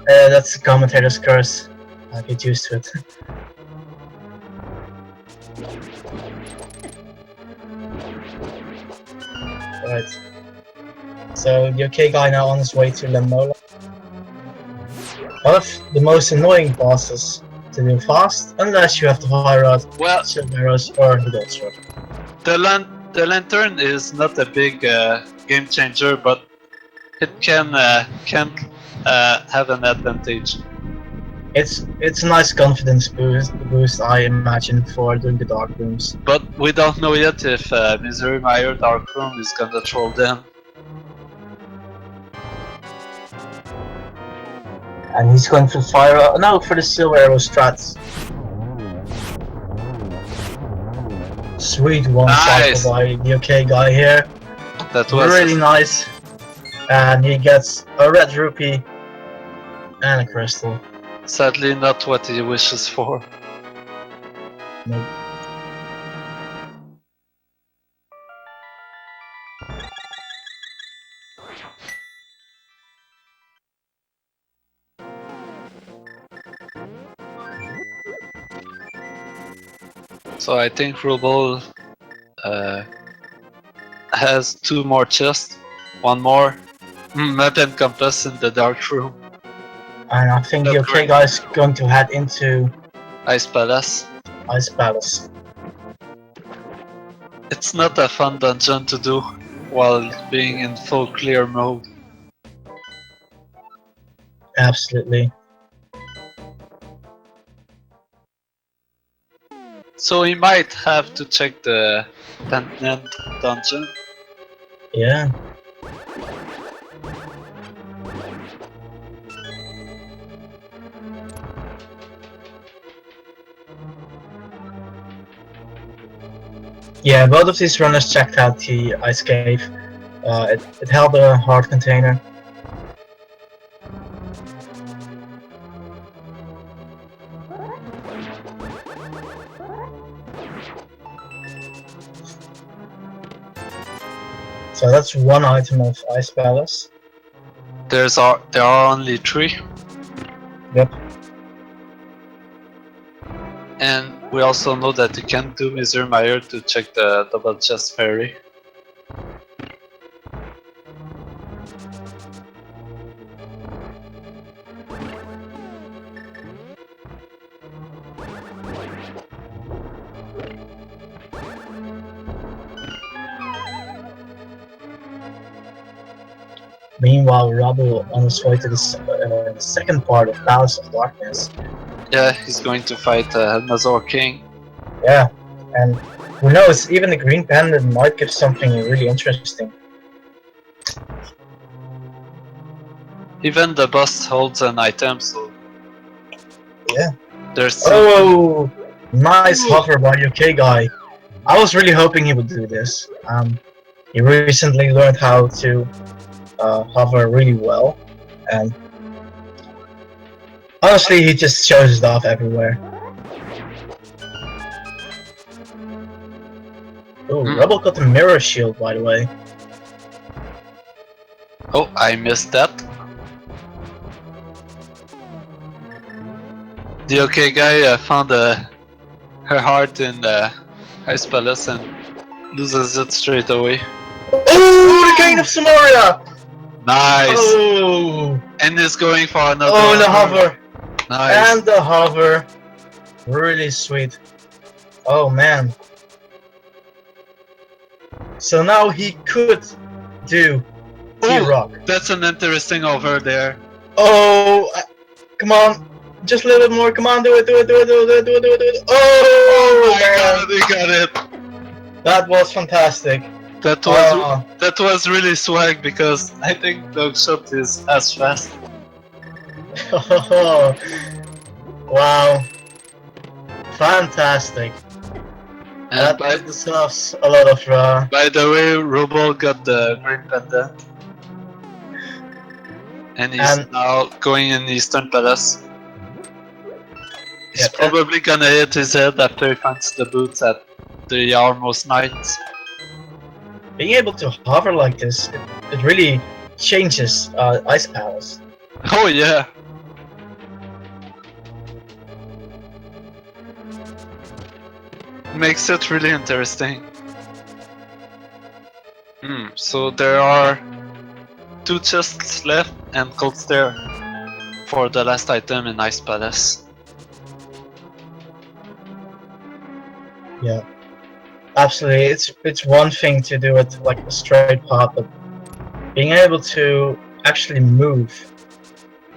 That's the commentator's curse. I'll get used to it. Right. So the okay guy now on his way to Lemola. One of the most annoying bosses to do fast, unless you have the high rod, Well, silver arrows, or the gold sword. the lantern is not a big game changer, but it can have an advantage. It's a nice confidence boost I imagine for doing the dark rooms. But we don't know yet if Misery Mire Dark Room is gonna troll them. And he's going for fire. No, for the silver arrow strats. Sweet one shot Nice. by the okay guy here. That was Really nice. and he gets a red rupee and a crystal. Sadly, not what he wishes for. Nope. So I think Ruble has 2 more chests, 1 more map and compass in the dark room. And I think the The okay guy is going to head into Ice Palace. Ice Palace. It's not a fun dungeon to do while being in full clear mode. Absolutely. So he might have to check the Pentland dungeon. Yeah. Yeah, both of these runners checked out the ice cave. It held a heart container. So that's one item of Ice Palace. There are only 3. Yep. And we also know that you can do Mizermeyer to check the double chest ferry. Meanwhile, Ruble on his way to the second part of Palace of Darkness. Yeah, he's going to fight Nazor King. Yeah, and who knows, even the green pendant might give something really interesting. Even the boss holds an item, so Yeah. there's Oh, nice hover by okay guy. I was really hoping he would do this. He recently learned how to hover really well, and honestly, he just shows it off everywhere. Oh, Rebel got the mirror shield, by the way. Oh, I missed that. The okay guy found her heart in the Ice Palace and loses it straight away. Oh, the Cane of Samaria! Nice! Oh! And is going for another. Oh, the hover! Nice. And the hover. Really sweet. Oh man. So now he could do T-Rock. That's an interesting over there. Oh, come on. Just a little bit more. Come on, do it, do it, do it, do it, do it, do it, do it. Oh, man. He got it. That was fantastic. That was really swag because I think Dogshot is as fast. Wow. Fantastic. And that deserves a lot of by the way, Ruble got the green pendant. And he's now going in Eastern Palace. He's probably gonna hit his head after he finds the boots at the Almost Night. Being able to hover like this, it really changes Ice Palace. Oh yeah. Makes it really interesting. So there are 2 chests left and Cold Stare for the last item in Ice Palace. Yeah, absolutely. It's one thing to do it like a straight path, but being able to actually move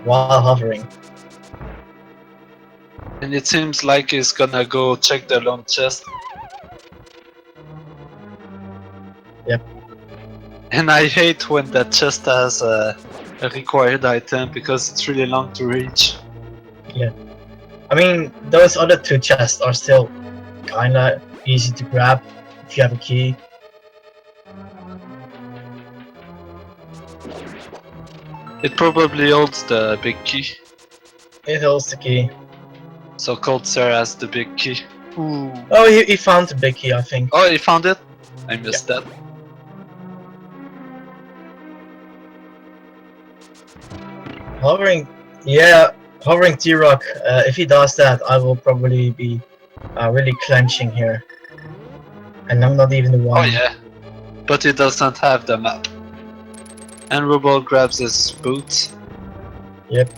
while hovering. And it seems like he's gonna go check the lone chest. Yep. And I hate when that chest has a required item because it's really long to reach. Yeah. I mean, those other 2 chests are still kinda easy to grab if you have a key. It probably holds the big key. It holds the key. So Cold Stare has the big key. Ooh. Oh, he found the big key, I think. Oh, he found it? I missed that. Hovering, yeah, hovering T-Rock. If he does that, I will probably be really clenching here. And I'm not even the one. Oh yeah. But he doesn't have the map. And Ruble grabs his boots. Yep.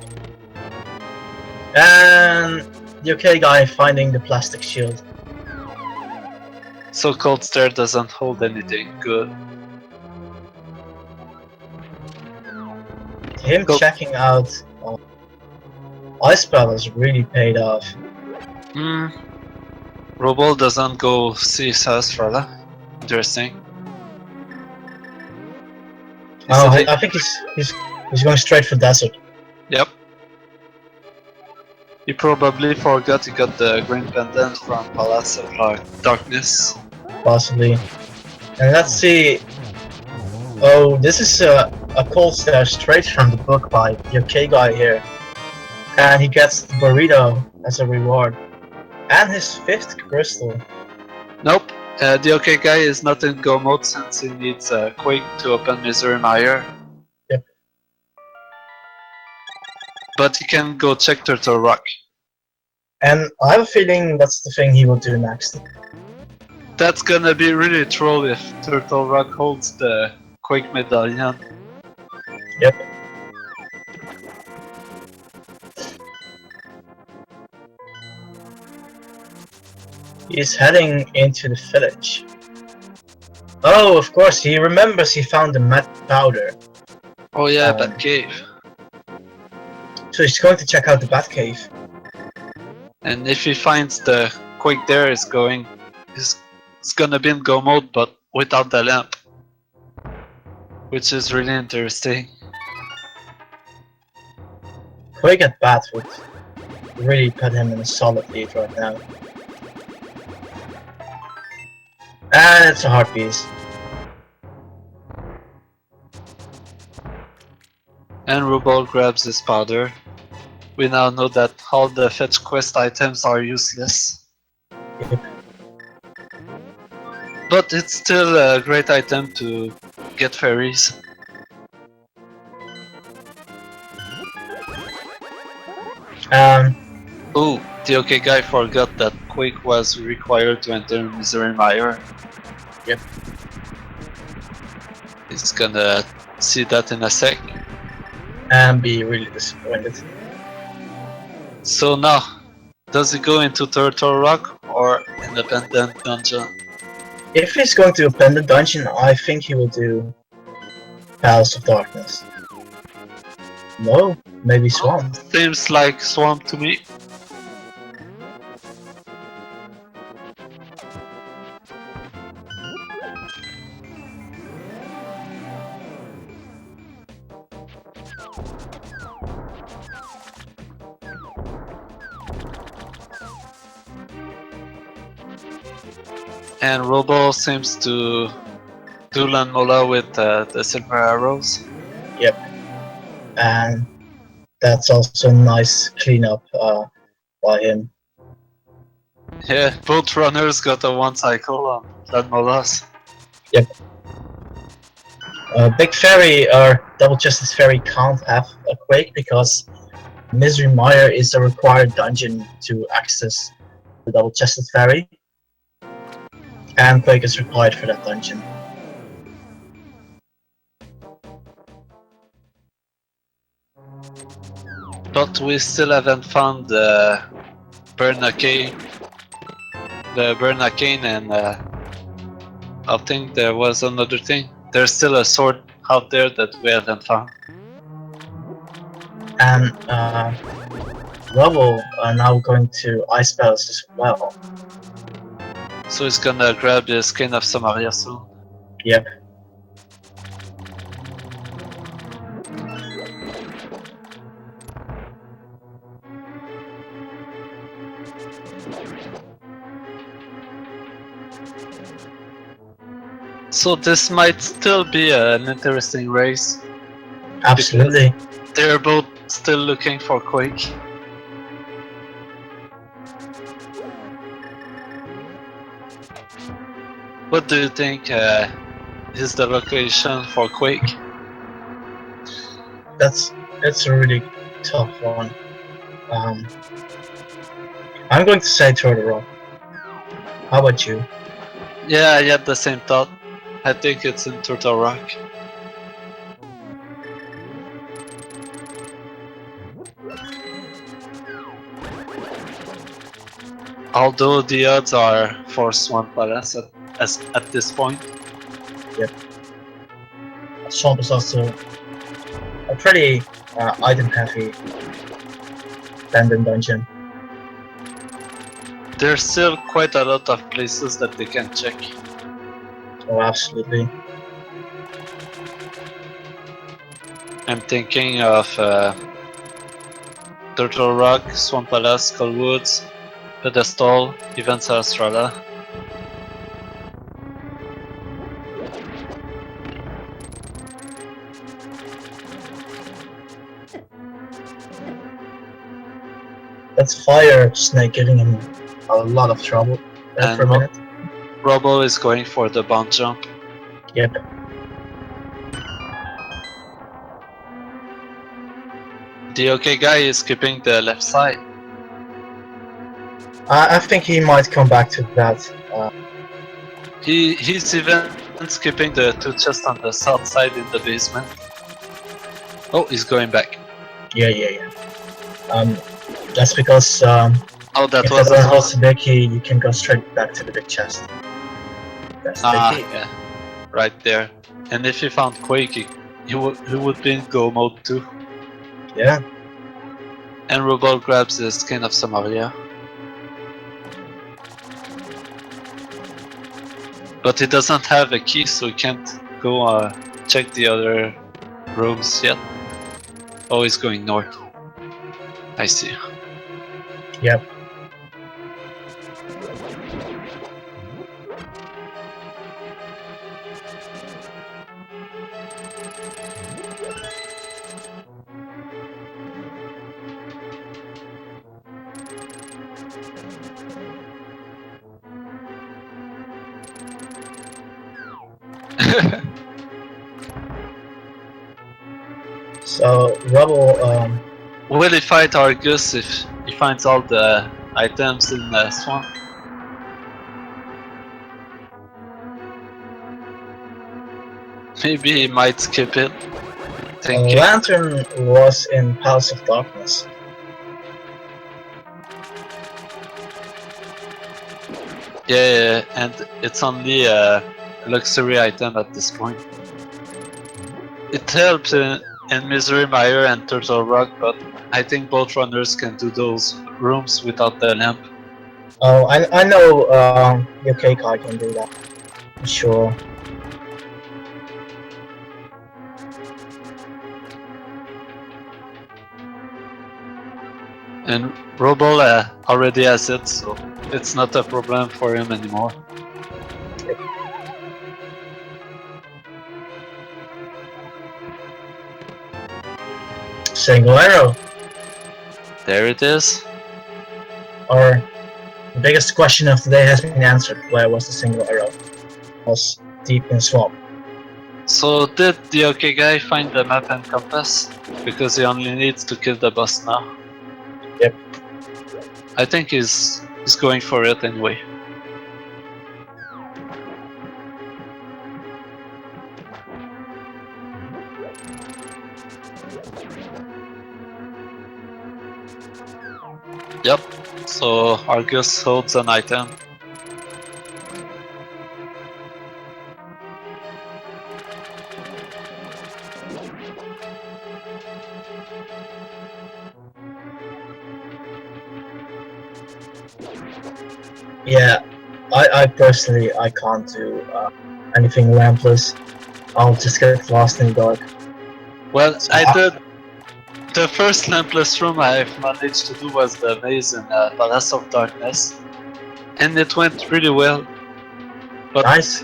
And the okay guy finding the plastic shield. So Cold Stare doesn't hold anything good. Him checking out Ice Spell has really paid off. Ruble doesn't go see his house further. Interesting. Oh, I think he's going straight for desert. Yep. He probably forgot he got the green pendant from Palace of Darkness. Possibly. And let's see. Oh, this is a cold stare straight from the book by the okay guy here. And he gets the burrito as a reward. And his 5th crystal. Nope. The okay guy is not in go mode since he needs a Quake to open Misery Mire. Yep. But he can go check Turtle Rock. And I have a feeling that's the thing he will do next. That's gonna be really troll if Turtle Rock holds the Quake medallion. Yep. He's heading into the village. Oh, of course, he remembers he found the mad powder. Oh yeah, that cave. So he's going to check out the bat cave. And if he finds the Quake there, it's gonna be in go mode, but without the lamp. Which is really interesting. Quake at bat would really put him in a solid lead right now. And it's a hard piece. And Ruble grabs his powder. We now know that all the fetch quest items are useless. Yep. But it's still a great item to get fairies. Oh, the okay guy forgot that Quake was required to enter Misery Mire. Yep. He's gonna see that in a sec. And be really disappointed. So now, does he go into Turtle Rock or Independent Dungeon? If he's going to open the dungeon, I think he will do Palace of Darkness. No, maybe Swamp. Seems like Swamp to me. And Ruble seems to do Lanmola with the silver arrows. Yep. And that's also a nice cleanup by him. Yeah, both runners got a 1 cycle on Lanmolas. Yep. Big Fairy or Double Chested Fairy can't have a Quake because Misery Mire is a required dungeon to access the Double Chested Fairy. And Quake is required for that dungeon. But we still haven't found the Bernacane. The Bernacane and I think there was another thing. There's still a sword out there that we haven't found. And Ruble are now going to Ice Palace as well. So he's gonna grab the skin of Samaria soon. Yep. So this might still be an interesting race. Absolutely. They're both still looking for Quake. What do you think is the location for Quake? It's a really tough one. I'm going to say Turtle Rock. How about you? Yeah, I had the same thought. I think it's in Turtle Rock. Although the odds are for Swan Palace at this point. Yep. Swamp is also a pretty item-heavy abandoned dungeon. There's still quite a lot of places that they can check. Oh, absolutely. I'm thinking of Turtle Rock, Swan Palace, Skull Woods, Pedestal, even Sarstrala. That's Fire Snake giving him a lot of trouble there for a minute. Ruble is going for the bound jump. Yep. TheOkayGuy is keeping the left side. I think he might come back to that. He's even skipping the two chests on the south side in the basement. Oh, he's going back. Yeah. That's because Oh, that if was the house is big, you can go straight back to the big chest. That's the key. yeah, right there. And if he found Quake, he would be in go mode too. Yeah. And Ruble grabs the skin of Samaria. But he doesn't have a key, so he can't go check the other rooms yet. Oh, he's going north. I see. Yep. So Rubble, Will he fight Argus if he finds all the items in the swamp? Maybe he might skip it. Thinking. Lantern was in House of Darkness. Yeah, and it's only a luxury item at this point. It helps in Misery Mire and Turtle Rock, but I think both runners can do those rooms without the lamp. Oh, I know TheOkayGuy can do that. I'm sure. And Ruble already has it, so it's not a problem for him anymore. Single arrow. There it is. Or the biggest question of the day has been answered. Where was the single arrow? It was deep in swamp. So did TheOkayGuy find the map and compass? Because he only needs to kill the boss now. Yep. I think he's going for it anyway. Yep, so Argus holds an item. Yeah, I personally I can't do anything lampless. I'll just get lost in the dark. Well, I did. The first lampless room I've managed to do was the maze in Palace of Darkness, and it went really well. But Nice.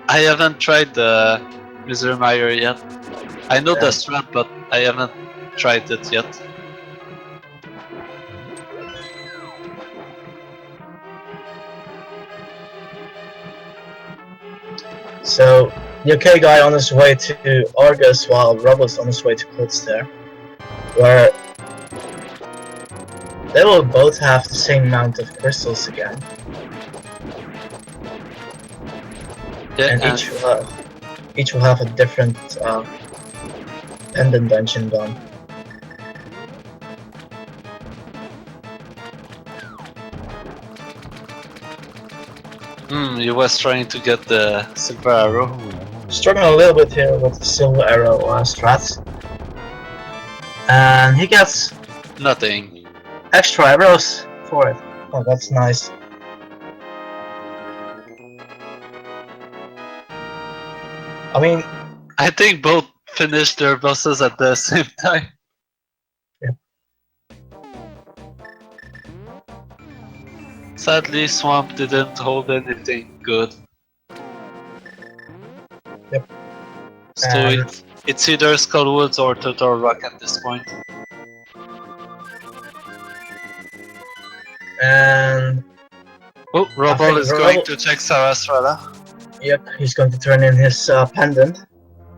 I haven't tried the Misery Mire yet. I know the Yeah. strat, but I haven't tried it yet. So the okay guy on his way to Argus while Ruble's on his way to Coldstair, where they will both have the same amount of crystals again, Yeah, and each will have a different pendant dungeon done. he was trying to get the silver arrow. Struggling a little bit here with the silver arrow strats, and he gets Nothing. extra arrows for it. Oh, that's nice. I mean, I think both finished their bosses at the same time. Yep. Sadly, Swamp didn't hold anything good. Yep. So it's either Skullwoods or Turtle Rock at this point. and Oh, Ruble is going Ruble- to check Saraswara. yep, he's going to turn in his pendant.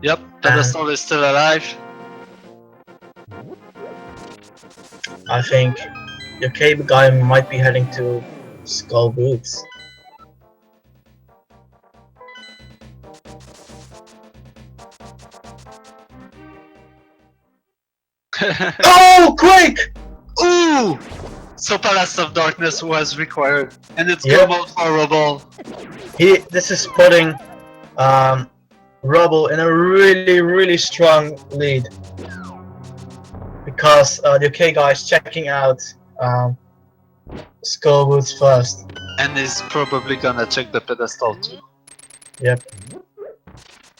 Yep, Pedestal is still alive. I think your cable guy might be heading to Skull Boots. Oh, quick! Ooh! So Palace of Darkness was required, and it's Yep. go mode for Ruble. This is putting Rubble in a really strong lead, because the okay guy is checking out Skull Boots first. And he's probably gonna check the pedestal too. Yep.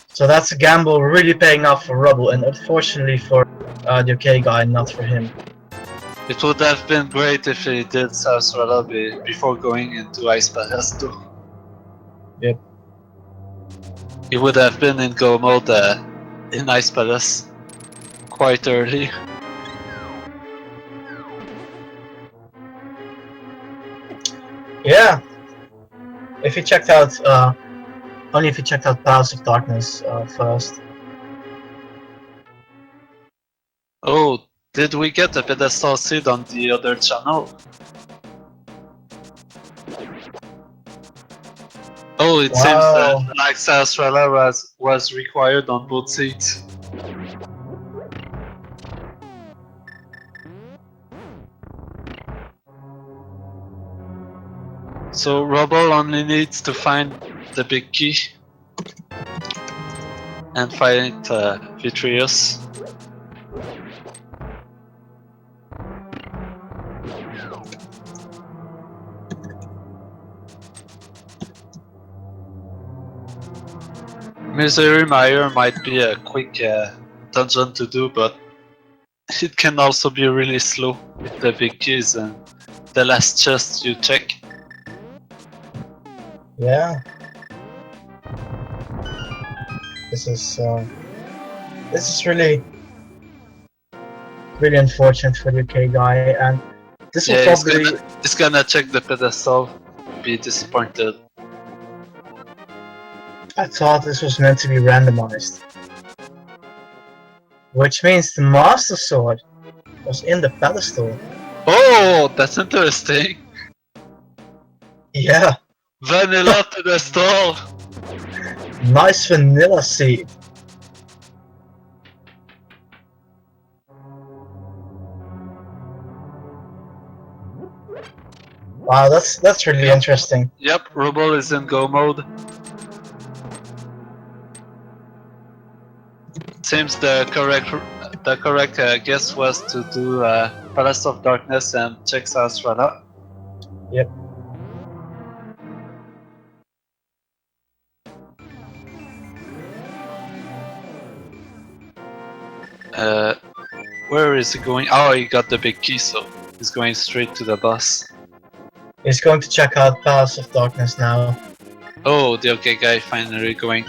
So that's a gamble really paying off for Rubble, and unfortunately for the okay guy, not for him. It would have been great if he did Saraswara before going into Ice Palace too. Yep. He would have been in go mode in Ice Palace quite early. Yeah. If he checked out, only if he checked out Palace of Darkness first. Oh, did we get a pedestal seed on the other channel? Oh, it seems that like Saraswara was required on both seats. So Ruble only needs to find the big key and fight Vitreous. Misery Mire might be a quick dungeon to do, but it can also be really slow with the big keys and the last chest you check. Yeah. This is really unfortunate for the UK guy, and this will probably he's gonna check the pedestal, be disappointed. I thought this was meant to be randomized, which means the Master Sword was in the pedestal. Oh, that's interesting. Yeah, Vanilla pedestal. nice vanilla seed. Wow, that's really interesting. Yep, Ruble is in go mode. Seems the correct guess was to do Palace of Darkness and check Saraswara. Yep. Where is he going? Oh, he got the big key, so he's going straight to the boss. He's going to check out Palace of Darkness now. Oh, the okay guy finally going,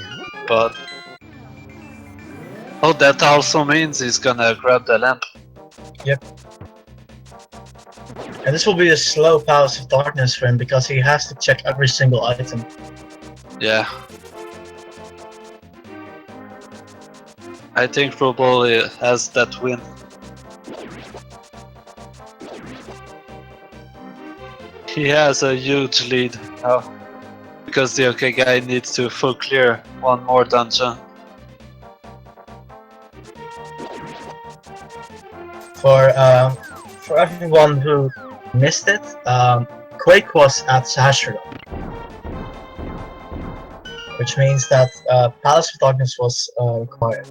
but Oh, that also means he's gonna grab the lamp. Yep. And this will be a slow Palace of Darkness for him because he has to check every single item. Yeah. I think Ruble has that win. He has a huge lead now. Because the ALTTP needs to full clear one more dungeon. For everyone who missed it, Quake was at Sahasrara, which means that Palace of Darkness was required.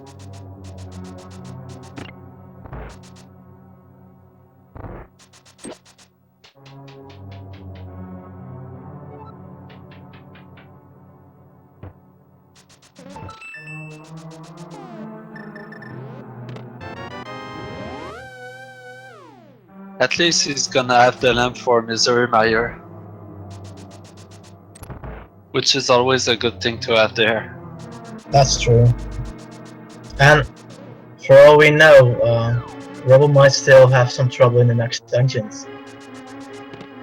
At least he's gonna have the lamp for Misery Mire. Which is always a good thing to have there. That's true. And for all we know, Ruble might still have some trouble in the next dungeons.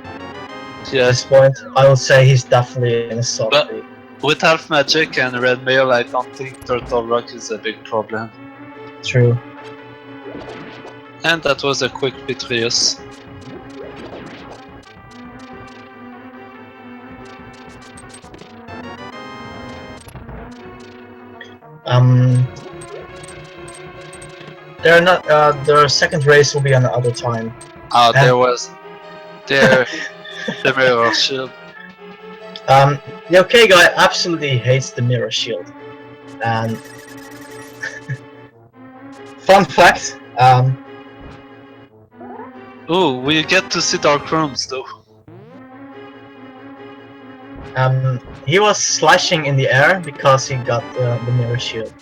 At this Yes, point, I would say he's definitely in a soft but lead. with Half Magic and Red Mail, I don't think Turtle Rock is a big problem. True. And that was a quick Betrayus. They're not. Their second race will be another time. Ah, there was the mirror shield. The ALTTP absolutely hates the mirror shield. And fun fact, Ooh, we get to see Dark Rooms though. he was slashing in the air because he got the mirror shield.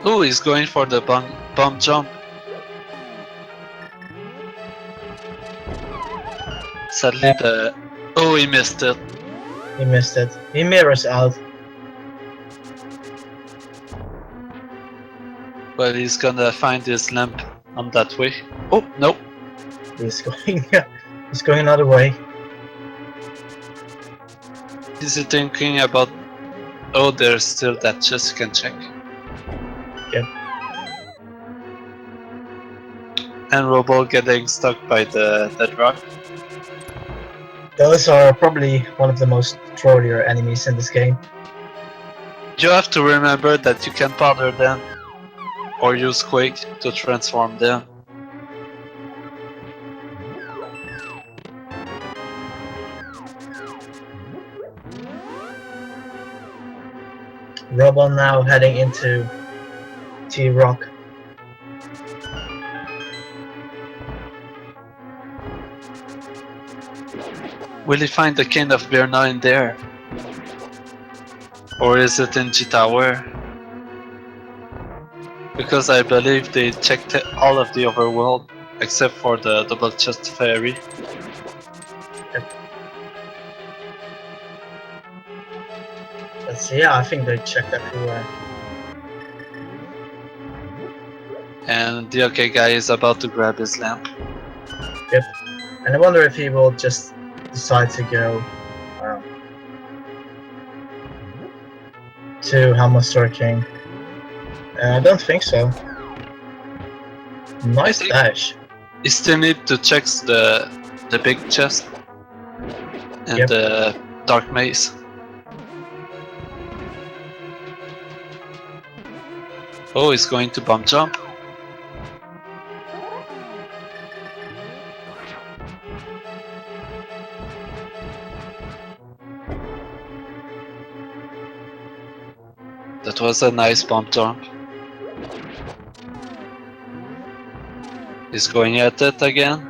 Ooh, he's going for the bomb jump. Sadly the... Oh, he missed it. He missed it. He mirrors out. But he's gonna find his lamp on that way. Oh, no. He's going. He's going another way. Is he thinking about... Oh, there's still that chest you can check. Yep. And Ruble getting stuck by the dead rock. Those are probably one of the most trollier enemies in this game. You have to remember that you can powder them or use Quake to transform them. Ruble now heading into T-Rock. Will he find the Cane of Birna in there? Or is it in G Tower? Because I believe they checked all of the overworld except for the double chest fairy. Let's see, yeah, I think they checked everywhere. And the ALTTP is about to grab his lamp. Yep. And I wonder if he will just decide to go to Helmaster King. I don't think so. Nice dash. You still need to check the big chest and the dark maze. Oh, he's going to bomb jump. That was a nice bomb jump. He's going at it again.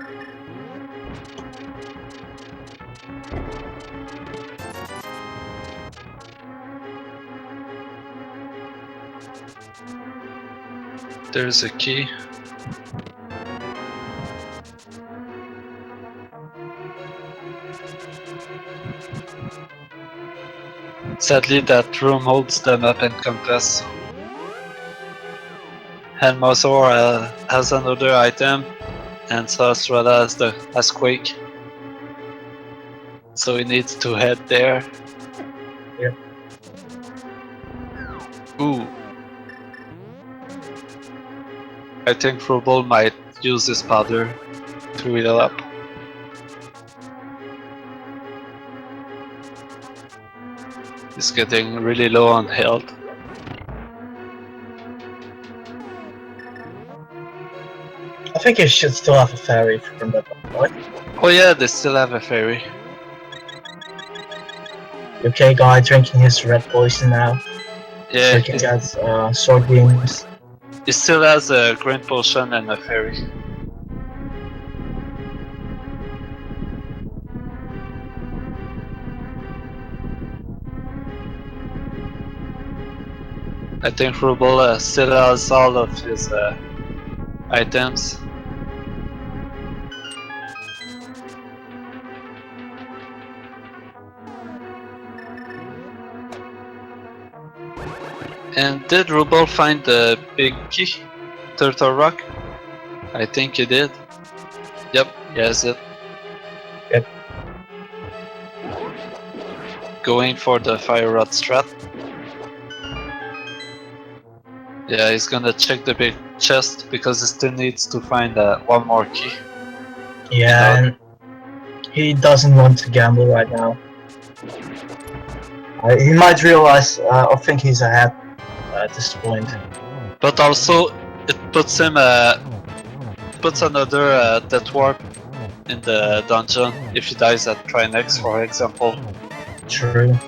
There's a key. Sadly, that room holds the map and compass. And Mozor has another item, and Saraswata has Quake. So we need to head there. Yep. Ooh. I think Ruble might use this powder to heal up. He's getting really low on health. I think you should still have a fairy from that point. Oh yeah, they still have a fairy. Okay, guy drinking his red poison now. Yeah, So he can get sword beams. he still has a green potion and a fairy. I think Ruble still has all of his items. And did Ruble find the big key? Turtle Rock? I think he did. Yep, he has it. Yep. Going for the fire rod strat. Yeah, he's gonna check the big chest because he still needs to find one more key. Yeah, and he doesn't want to gamble right now. He might realize or think he's ahead at this point. But also, it puts him puts another death warp in the dungeon if he dies at Trinex, for example. True.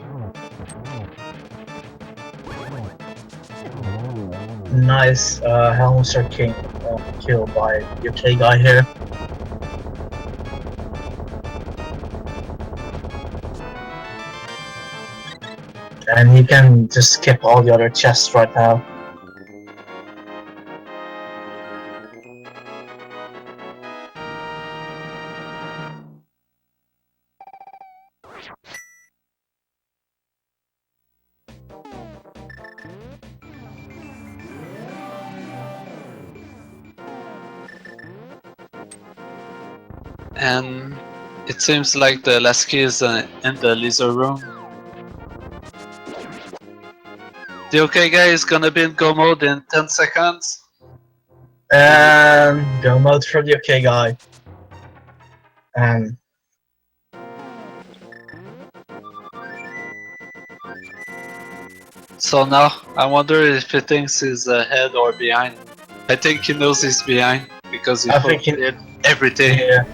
Nice Helmser King kill by ALTTP here. And he can just skip all the other chests right now. And it seems like the last key is in the laser room. The okay guy is gonna be in go mode in 10 seconds. And go mode for the ALTTP. And so now, I wonder if he thinks he's ahead or behind. I think he knows he's behind because he did everything. Yeah.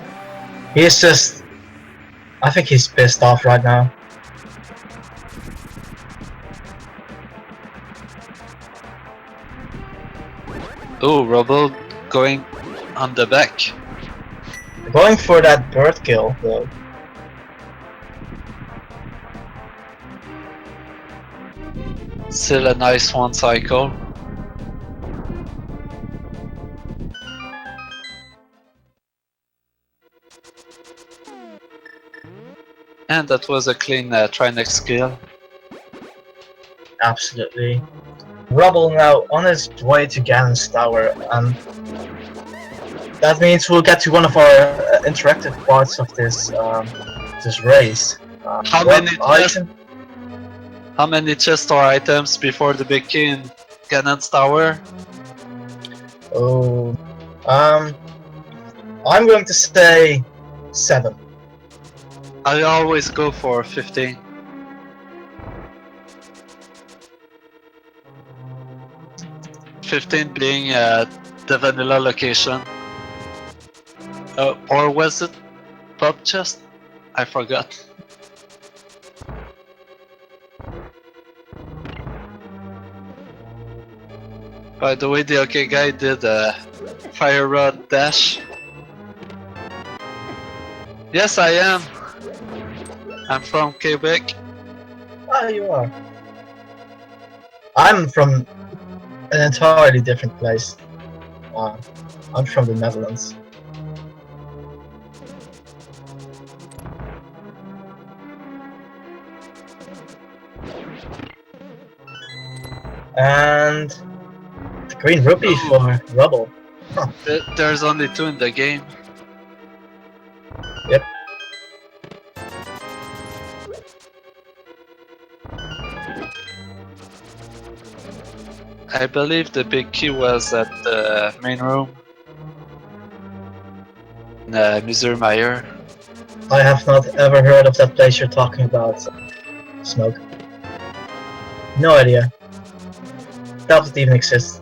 He's just... I think he's pissed off right now. Oh, Ruble going on the back. Going for that bird kill though. Still a nice one cycle. And that was a clean Trinex kill. Absolutely. Ruble now on his way to Ganon's tower, and that means we'll get to one of our interactive parts of this this race. How many chests or items before the big key in Ganon's tower? Oh, I'm going to say 7. I always go for 15. Being the vanilla location. Or was it pub chest? I forgot. By the way, the ALTTP did a fire rod dash. Yes, I am. I'm from Quebec. Ah, you are. I'm from an entirely different place. I'm from the Netherlands. And the green rupee for Ruble. There's only 2 in the game. Yep. I believe the big key was at the main room. Mr. Meyer. I have not ever heard of that place you're talking about. Smoke. No idea. Doubt it even exists.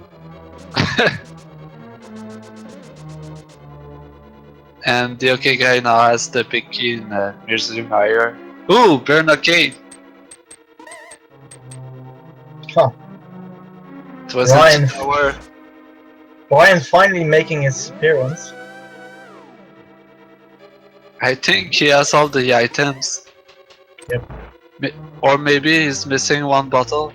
And the okay guy now has the big key in Mr. Meyer. Ooh, Bernard Cave! Huh. It was Ryan. in the tower. Ryan finally making his appearance. I think he has all the items. Yep. Or maybe he's missing 1 bottle.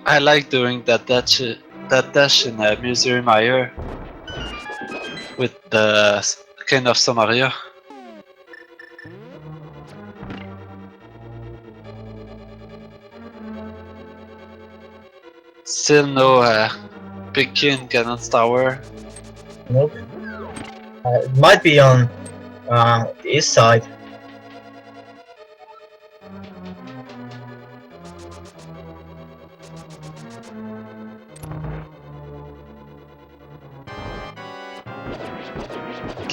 I like doing that dash in Mr. Meyer with the kind of Samaria. Still no big key in Ganon's tower. Nope. It might be on the east side.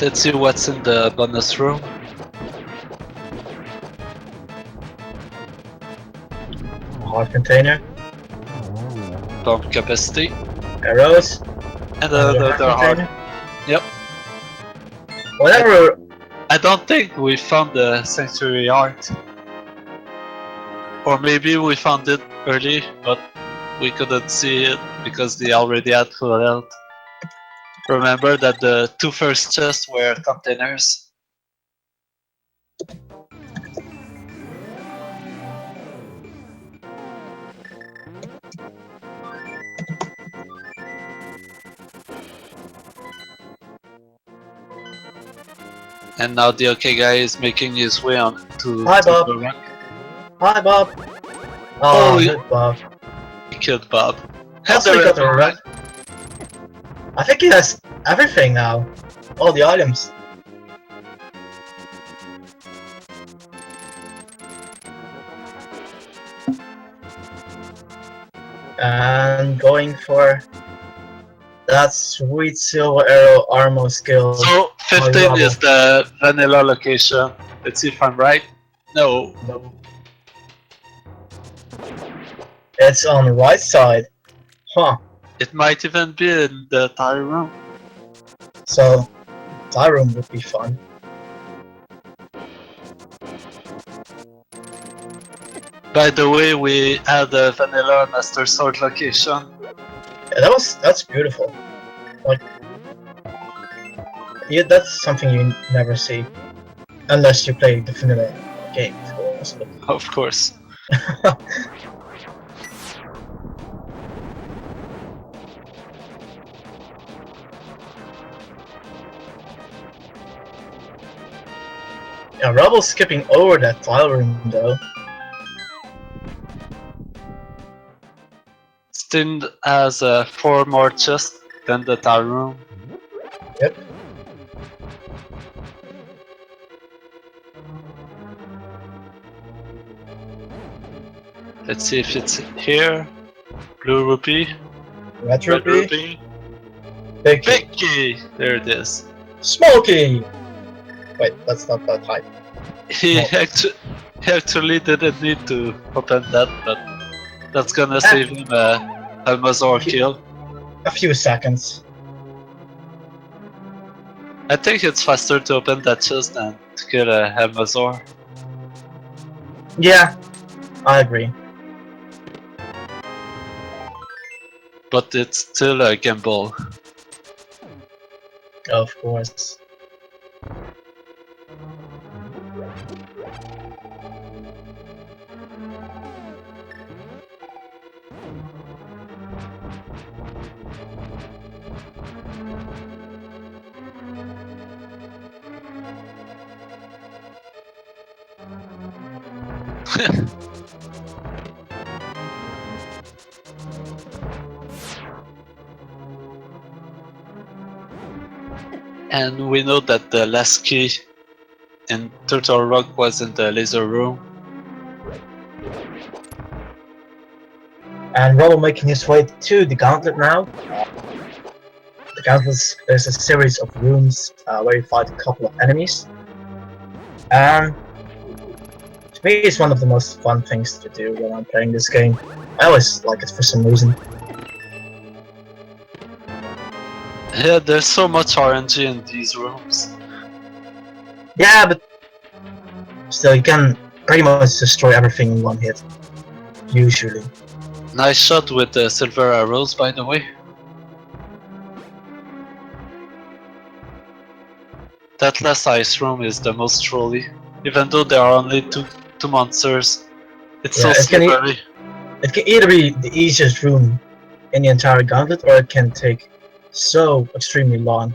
Let's see what's in the bonus room. Hard container. Bomb capacity. Arrows. And another hard. container. Yep. Whatever. I don't think we found the sanctuary art. Or maybe we found it early, but we couldn't see it because they already had full health. Remember that the 2 first chests were containers. And now the okay guy is making his way on to Hi, Bob. the rock. Hi, Bob. Oh, yeah. Good Bob. He killed Bob. Also, he got the red. I think he has everything now. All the items. And going for that sweet silver arrow armor skill. So 15 is the vanilla location. Let's see if I'm right. No. No. It's on the right side. Huh. It might even be in the tire room. So, tire room would be fun. By the way, we had a vanilla master sword location. Yeah, that's beautiful. Like, yeah, that's something you never see, unless you play the vanilla game, of course. But... Of course. Yeah, Ruble's skipping over that tile room though. Stind has 4 more chests than the tile room. Yep. Let's see if it's here. Blue rupee. Red Red rupee. rupee. Big Big key! There it is. Smoky! Wait, that's not that high. He actually didn't need to open that, but that's gonna save him a Mazor kill. a few seconds. I think it's faster to open that chest than to kill a Amazor. Yeah, I agree. But it's still a gamble. Of course. And we know that the last key in Turtle Rock was in the laser room. And Ruble making his way to the Gauntlet now. The Gauntlet is a series of rooms where you fight a couple of enemies. And to me, it's one of the most fun things to do when I'm playing this game. I always like it for some reason. Yeah, there's so much RNG in these rooms. Yeah, but still, you can pretty much destroy everything in one hit. Usually. Nice shot with the silver arrows, by the way. That last ice room is the most trolly. Even though there are only two monsters, it's Yeah, so slippery. It can either be the easiest room in the entire Gauntlet, or it can take so extremely long.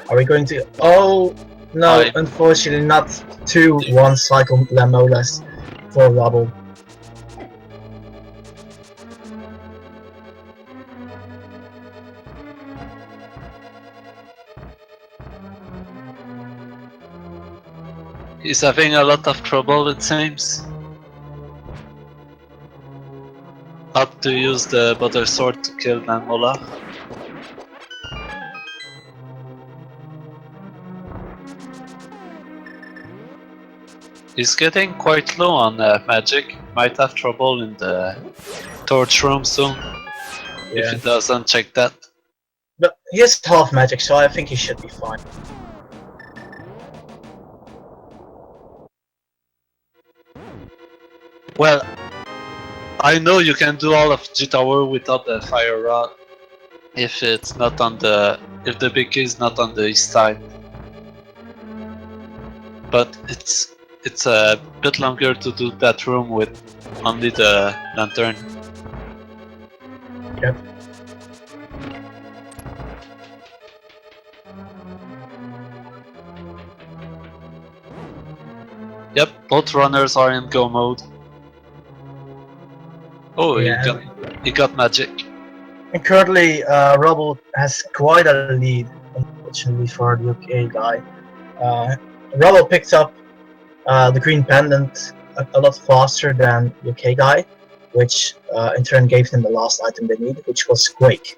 Are we going to... Oh, no, unfortunately not 2-1 cycle Lemolas for Ruble. He's having a lot of trouble, it seems. Up to use the Butter Sword to kill Lemola. He's getting quite low on magic. Might have trouble in the torch room soon. If he doesn't check that. But he has half magic, so I think he should be fine. Well, I know you can do all of G Tower without the fire rod if it's not on the big key is not on the east side. But it's a bit longer to do that room with only the lantern. Yep. Yep, both runners are in go mode. Oh, yeah. he got magic. And currently, Ruble has quite a lead, unfortunately, for the ALTTP. Ruble picked up the green pendant a lot faster than the ALTTP, which in turn gave him the last item they need, which was Quake.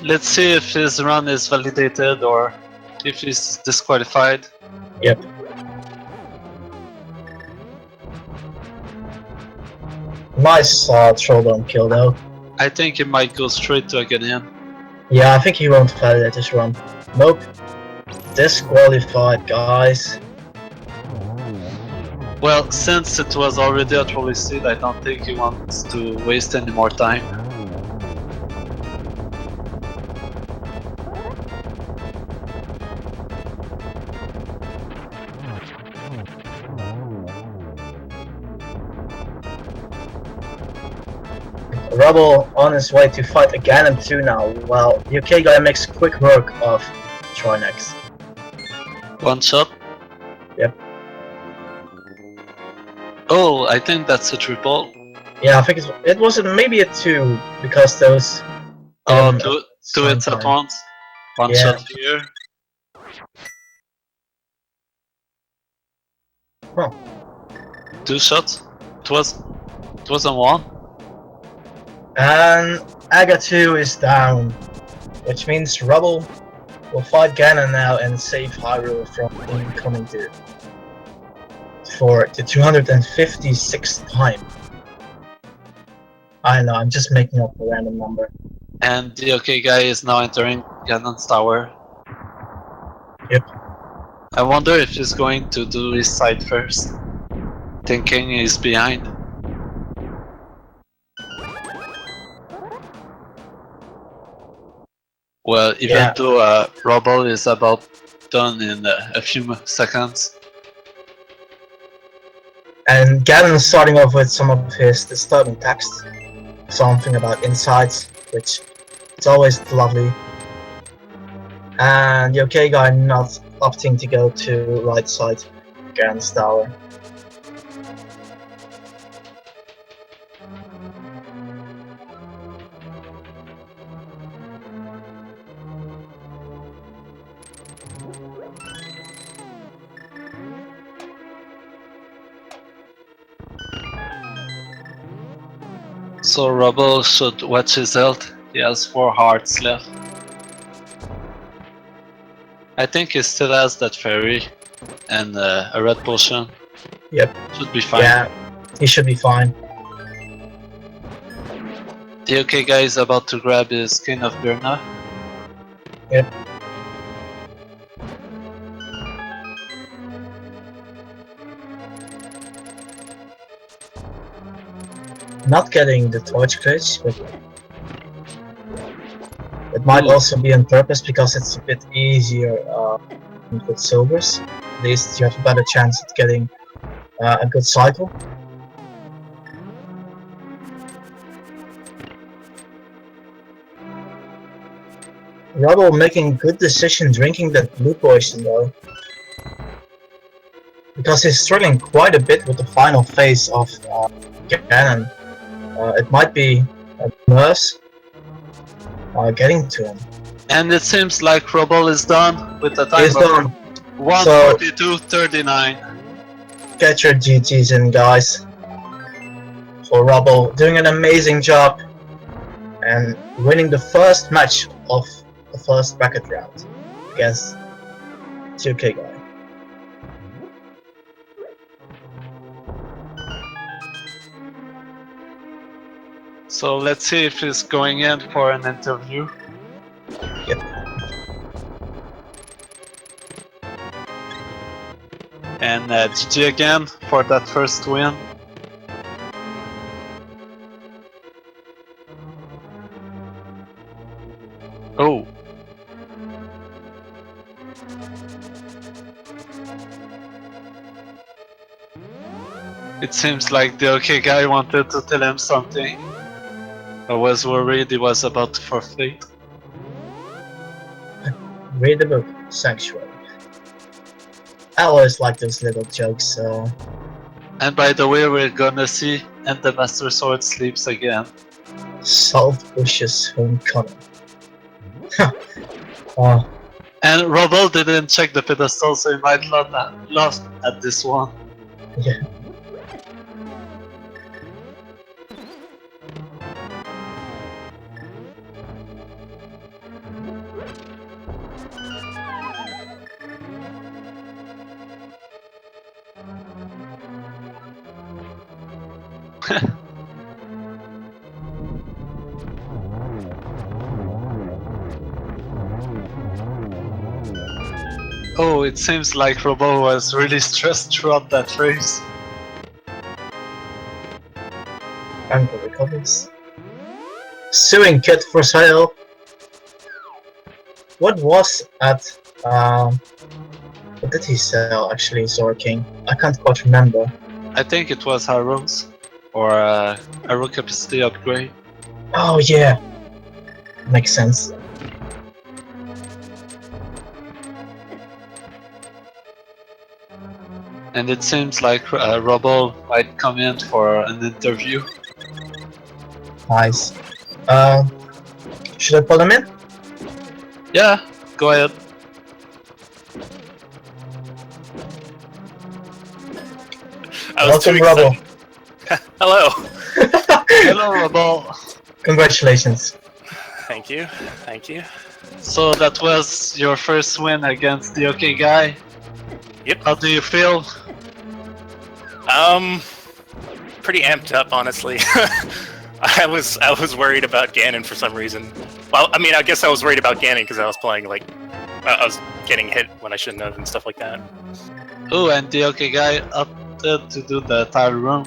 Let's see if his run is validated or if he's disqualified. Yep. Nice throwdown kill though. I think he might go straight to a Ganon. Yeah, I think he won't validate this run. Nope. Disqualified, guys. Well, since it was already a trolley seed, I don't think he wants to waste any more time. Ruble on his way to fight a Ganon 2 now, while the ALTTP makes quick work of Trinex. One shot? Yep. Oh, I think that's a triple. Yeah, I think it was maybe a 2, because those... Two hits at once. One shot here. Huh. 2 shots? It wasn't one? And Aga 2 is down. which means Ruble will fight Ganon now and save Hyrule from incoming doom for the 256th time. I know, I'm just making up a random number. And the okay guy is now entering Ganon's tower. Yep. I wonder if he's going to do his side first, thinking he's behind. Well, even though Ruble is about done in a few seconds. And Ganon is starting off with some of his disturbing text. Something about insights, which is always lovely. And the okay guy not opting to go to right side Ganon's tower. So Ruble should watch his health. He has 4 hearts left. I think he still has that fairy and a red potion. Yep. Should be fine. Yeah, he should be fine. The okay guy is about to grab his King of Birna. Yep. Not getting the torch glitch, but it might also be on purpose because it's a bit easier with silvers. At least you have a better chance at getting a good cycle. Ruble making good decision drinking that blue potion though, because he's struggling quite a bit with the final phase of Ganon. It might be a nurse getting to him. And it seems like Ruble is done with the time He's done. 1:42:39. Get your GGs in, guys. For Ruble, doing an amazing job and winning the first match of the first bracket round against TheOkayGuy. So let's see if he's going in for an interview. Yep. And GG again for that first win. Oh. It seems like the okay guy wanted to tell him something. I was worried he was about to forfeit. Read the book, Sanctuary. I always like those little jokes. And by the way, we're gonna see and the Master Sword sleeps again. Salt Bush's homecoming. And Ruble didn't check the pedestal, so he might lost at this one. Yeah. Oh, it seems like Ruble was really stressed throughout that race. Anger recovers. Suing kit for sale. What was at what did he sell actually, Zora King? I can't quite remember. I think it was Haro's or a Haro capacity upgrade. Oh yeah, makes sense. And it seems like Ruble might come in for an interview. Nice. Should I pull him in? Yeah, go ahead. Welcome, Ruble. Hello. Hello, Ruble. Congratulations. Thank you. Thank you. So that was your first win against the OK guy. Yep. How do you feel? Pretty amped up, honestly. I was worried about Ganon for some reason. Well, I mean, I guess I was worried about Ganon because I was playing like I was getting hit when I shouldn't have and stuff like that. Oh, and the OK guy opted to do the tile room.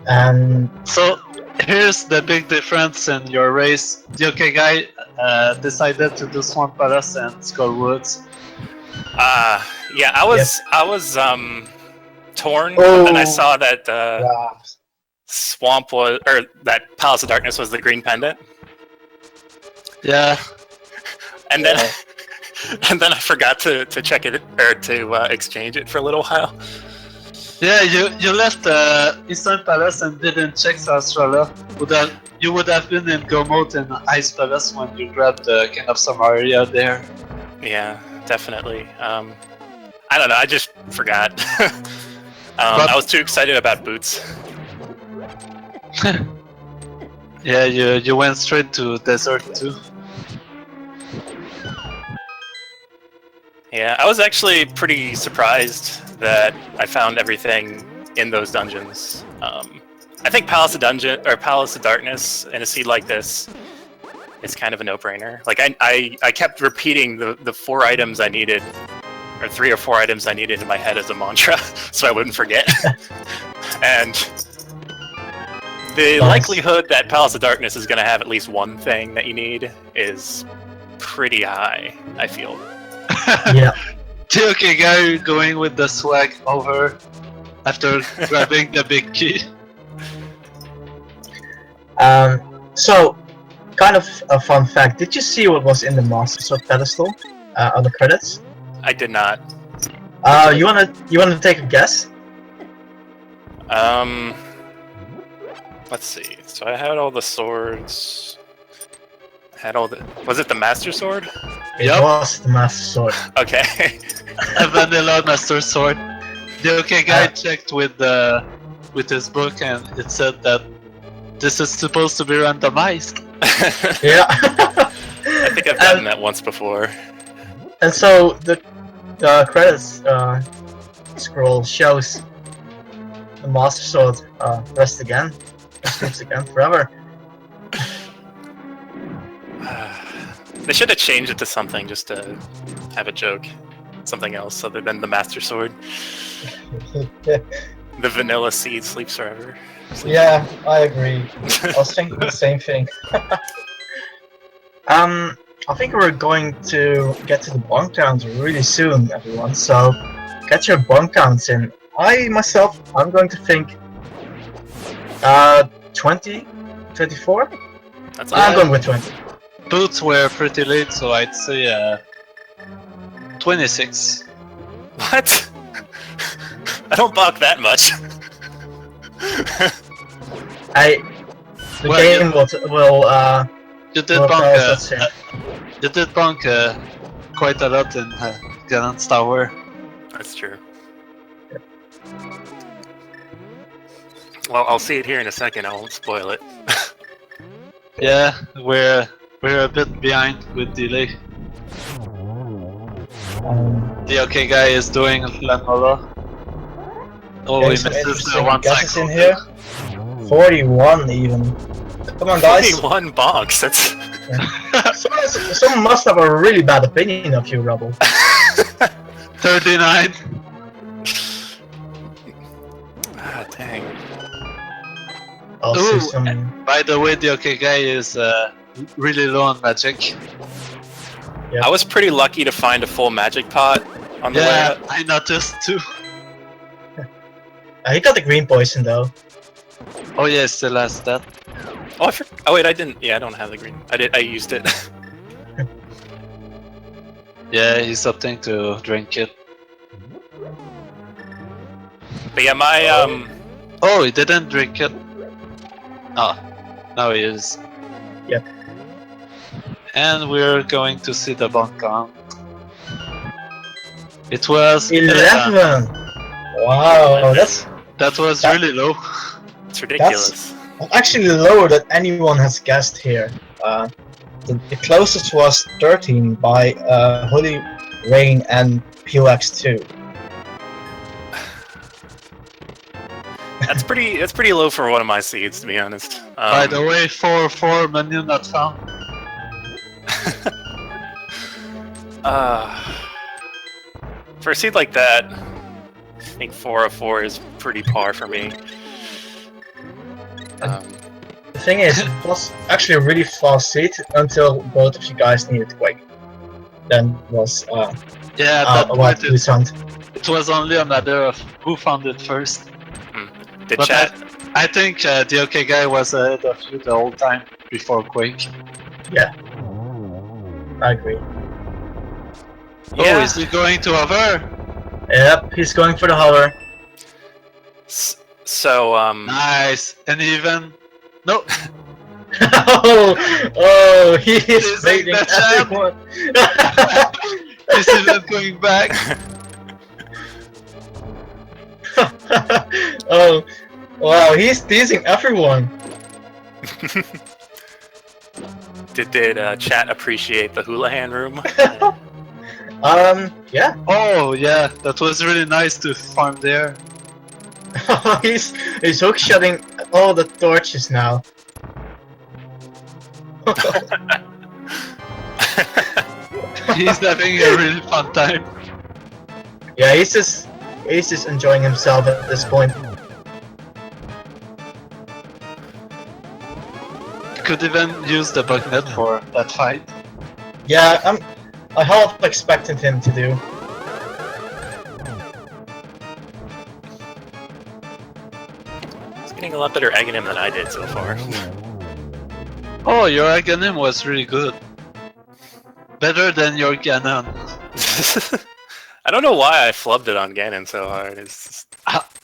And So here's the big difference in your race. The OK guy decided to do Swamp Palace and Skull Woods. Yeah, I was torn, Oh. and then I saw that yeah. Swamp was, or that Palace of Darkness was the green pendant. Yeah. And then and then I forgot to check it or to exchange it for a little while. Yeah, you left Eastern Palace and didn't check Sastrala. You would have been in Go mode in Ice Palace when you grabbed the King of Samaria there. Yeah, definitely. I don't know, I just forgot. I was too excited about boots. Yeah, you went straight to Desert too. Yeah, I was actually pretty surprised that I found everything in those dungeons. I think Palace of Darkness in a seed like this is kind of a no-brainer. Like I kept repeating the 4 items I needed, or 3 or 4 items I needed in my head as a mantra, so I wouldn't forget. And the likelihood that Palace of Darkness is going to have at least one thing that you need is pretty high, I feel. Yeah. The OK guy going with the swag over after grabbing the big key. So, kind of a fun fact. Did you see what was in the Master Sword pedestal on the credits? I did not. You wanna take a guess? Let's see. So I had all the swords. Was it the Master Sword? It was the Master Sword. Okay. A vanilla Master Sword. The OK guy checked with his book and it said that this is supposed to be randomized. Yeah. I think I've gotten that once before. And so the credits scroll shows the Master Sword rest again, sleeps again forever. They should have changed it to something just to have a joke. Something else other than the Master Sword. The vanilla seed sleeps forever. Yeah, I agree. I was thinking the same thing. I think we're going to get to the bond counts really soon, everyone. So get your bond counts in. I'm going to think 20, 24. That's I'm going with 20. Boots were pretty late, so I'd say 26. What? I don't balk that much. The game will You did will bonk. tell us that soon. You did bonk quite a lot in Ganon's Tower. That's true. Well, I'll see it here in a second. I won't spoil it. Yeah, we're a bit behind with delay. The OK guy is doing Lamola. Oh, we some missed interesting one guesses cycle. in here. 41 even. Come on, guys. 41 bonks. That's. Someone must have a really bad opinion of you, Ruble. 39. Ah, dang. I'll Ooh, see some. by the way, the OK guy is really low on magic. Yep. I was pretty lucky to find a full magic pot on the way Yeah, up. I noticed too. He got the green poison though. Oh yeah, still has that. Oh, oh wait, I didn't. Yeah, I don't have the green. I used it. Yeah, he's opting to drink it. But yeah, my Oh, he didn't drink it. Oh, now he is. Yep. And we're going to see the bond count. It was 11. Wow, that was really low. it's ridiculous. Actually lower than anyone has guessed here. The closest was 13 by Holy Rain and POX2. That's pretty low for one of my seeds, to be honest. By the way, 4 menu not found. For a seed like that, I think 404 is pretty par for me. The thing is, it was actually a really fast seed until both of you guys needed Quake. Then was Yeah, that about point hunt. it was only a matter of who found it first. The But chat. I think the OK guy was ahead of you the whole time before Quake. Yeah, I agree. Oh, Yeah. is he going to hover? Yep, he's going for the hover. So Nice, and even no. oh, he is He's baiting like the everyone. He's even going back. Oh, wow, he's teasing everyone. did chat appreciate the Houlihan room? Yeah. Oh yeah, that was really nice to farm there. he's hookshotting all the torches now. He's having a really fun time. Yeah, he's just enjoying himself at this point. Could even use the bugnet for that fight. Yeah, I half expected him to do. He's getting a lot better egging him than I did so far. Oh, your Ganon was really good. Better than your Ganon. I don't know why I flubbed it on Ganon so hard. It's just,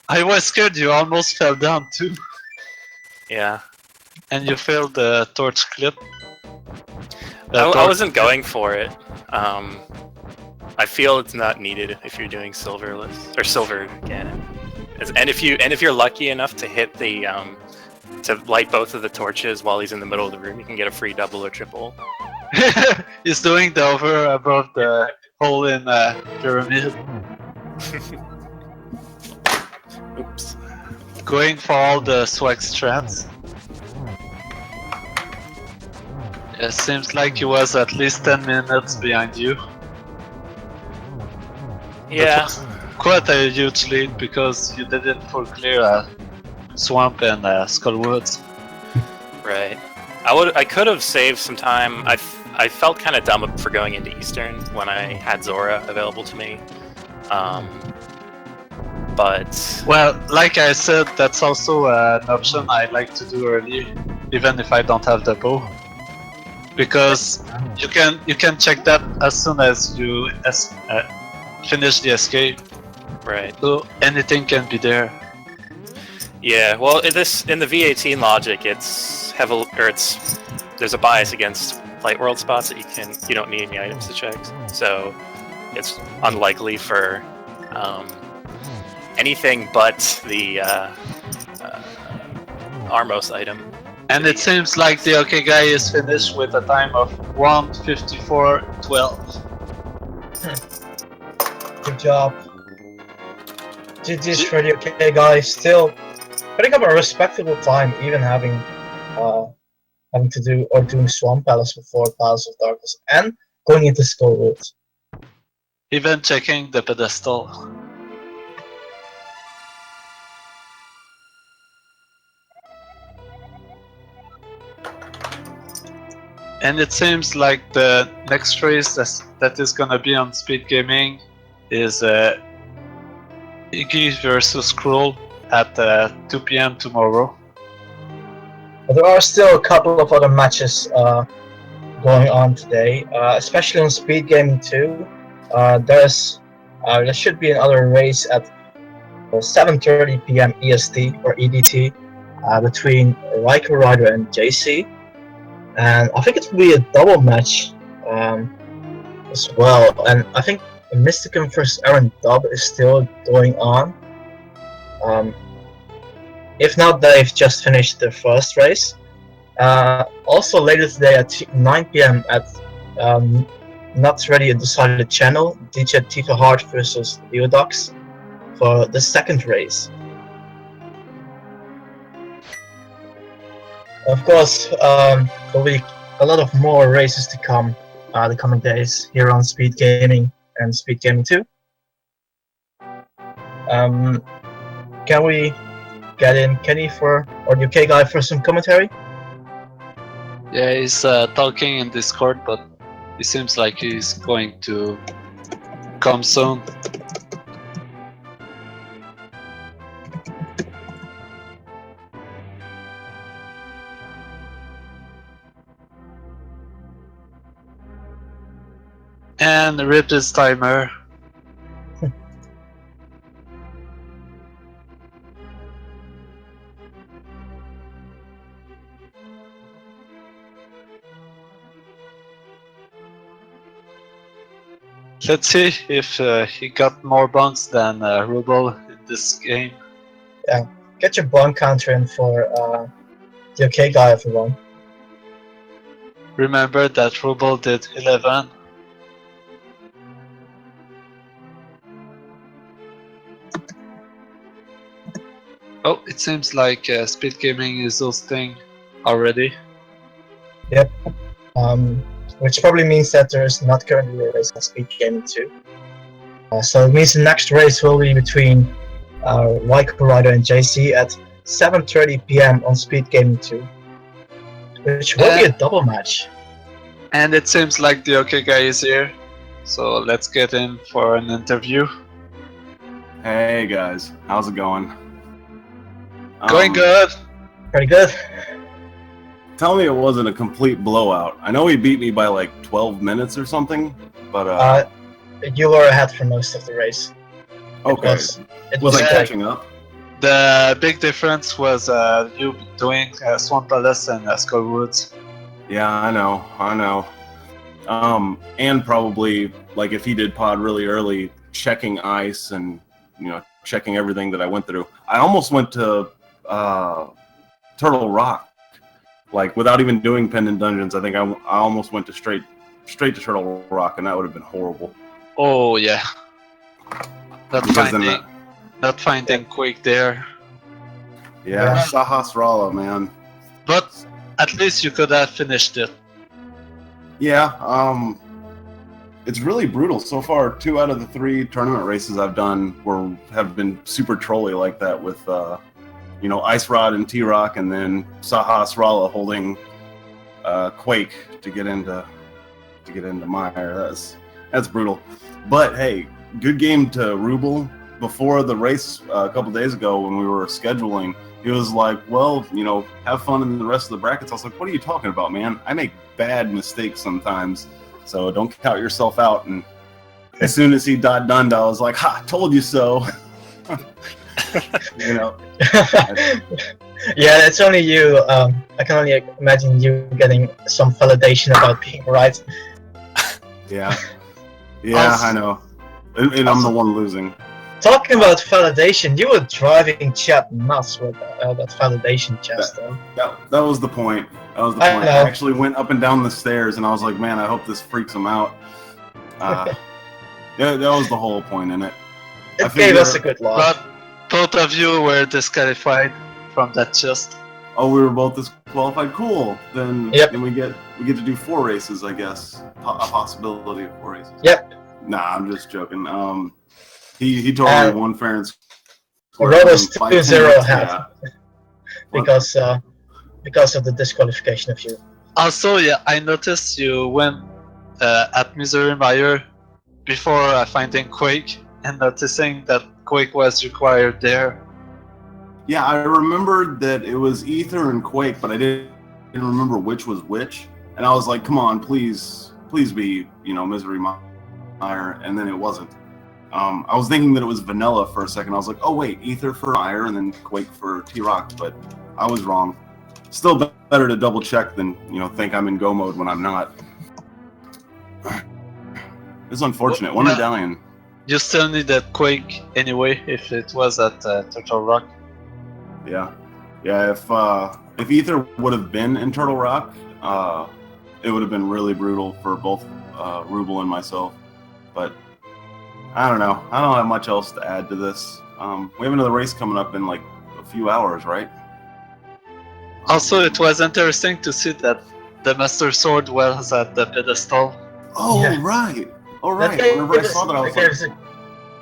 I was scared you almost fell down too. yeah. And you failed the torch clip. I wasn't going for it. I feel it's not needed if you're doing silverless or silver Ganon. And if you're lucky enough to hit the to light both of the torches while he's in the middle of the room, you can get a free double or triple. He's doing the over above the hole in pyramid. Oops. Going for all the swag strats. It seems like he was at least 10 minutes behind you. Yeah. Quite a huge lead because you didn't full clear Swamp and Skullwoods. Right. I could have saved some time. I felt kind of dumb for going into Eastern when I had Zora available to me. But well, like I said, that's also an option I like to do early, even if I don't have the bow, because you can check that as soon as you finish the escape. right. So anything can be there. Yeah. Well, in the V18 logic, there's a bias against light world spots that you don't need any items to check. So it's unlikely for anything but the Armos item. And it seems like the OK guy is finished with a time of 1:54:12. Good job. GG's for the OK guy. Still putting up a respectable time, even having to do or doing Swamp Palace before Palace of Darkness and going into Skull Woods. Even checking the pedestal. And it seems like the next race that is gonna be on Speed Gaming is Iggy versus Skrull at 2 PM tomorrow. But there are still a couple of other matches going on today, especially on Speed Gaming 2. There should be another race at 7:30 PM EST or EDT between Riker Rider and JC. And I think it will be a double match as well. And I think Mysticum vs Aaron Dub is still going on. If not, they've just finished their first race. Also later today at 9 p.m. at not ready a decided channel, DJ Tifa Hart versus Theodox for the second race. Of course, there'll be a lot of more races to come the coming days here on Speed Gaming and Speed Gaming 2. Can we get in Kenny or the UK guy for some commentary? Yeah, he's talking in Discord, but it seems like he's going to come soon. And rip his timer. Let's see if he got more bunks than Ruble in this game. Yeah, get your bunk counter in for the OK guy, everyone. Remember that Ruble did 11. Oh, it seems like Speed Gaming is hosting already. Yep. Which probably means that there is not currently a race on Speed Gaming 2. So it means the next race will be between Waiko Rider and JC at 7:30 p.m. on Speed Gaming 2. Which will be a double match. And it seems like the OK guy is here. So let's get in for an interview. Hey guys, how's it going? Going good. Pretty good. Tell me it wasn't a complete blowout. I know he beat me by like 12 minutes or something, but You were ahead for most of the race. okay. It Was I like- catching up? The big difference was you doing Swamp Palace and Skull Woods. Yeah, I know. And probably like if he did pod really early, checking ice and checking everything that I went through. I almost went to Turtle Rock, like without even doing Pendant Dungeons. I think I almost went to straight to Turtle Rock, and that would have been horrible. Oh yeah. Because then Not finding Quake there. yeah, Sahasrara, man. But at least you could have finished it. Yeah, it's really brutal so far. 2 out of the 3 tournament races I've done have been super trolly like that with Ice Rod and T-Rock, and then Sahasrara holding Quake to get into Meyer. That's brutal. But hey, good game to Ruble. Before the race a couple days ago when we were scheduling, he was like, well, have fun in the rest of the brackets. I was like, what are you talking about, man? I make bad mistakes sometimes, so don't count yourself out. And as soon as he done, I was like, ha, told you so. Yeah, it's only you. I can only imagine you getting some validation about being right. Yeah, I know. And I'm the one losing. Talking about validation, you were driving chat nuts with that validation chest, though. That was the point. I actually went up and down the stairs, and I was like, man, I hope this freaks him out. That was the whole point in it. It gave us a good laugh. But both of you were disqualified from that chest. Oh, we were both disqualified. Cool. Then we get to do 4 races, I guess. A possibility of 4 races. Yep. Nah, I'm just joking. He totally won fair and square. Robo's 2-0 ahead because of the disqualification of you. Also, yeah, I noticed you went at Misery Mire before finding Quake and noticing that Quake was required there. Yeah, I remembered that it was Ether and Quake, but I didn't remember which was which. And I was like, come on, please be, Misery Mire, and then it wasn't. I was thinking that it was Vanilla for a second. I was like, oh wait, Ether for Mire and then Quake for T-Rock, but I was wrong. Still better to double check than, think I'm in go mode when I'm not. It's unfortunate. One medallion. You still need that Quake anyway if it was at Turtle Rock. Yeah. Yeah, if Ether would have been in Turtle Rock, it would have been really brutal for both Ruble and myself. But I don't know. I don't have much else to add to this. We have another race coming up in like a few hours, right? Also, it was interesting to see that the Master Sword was at the pedestal. Oh, Yeah. right. All right. That Whenever I saw that, I was like,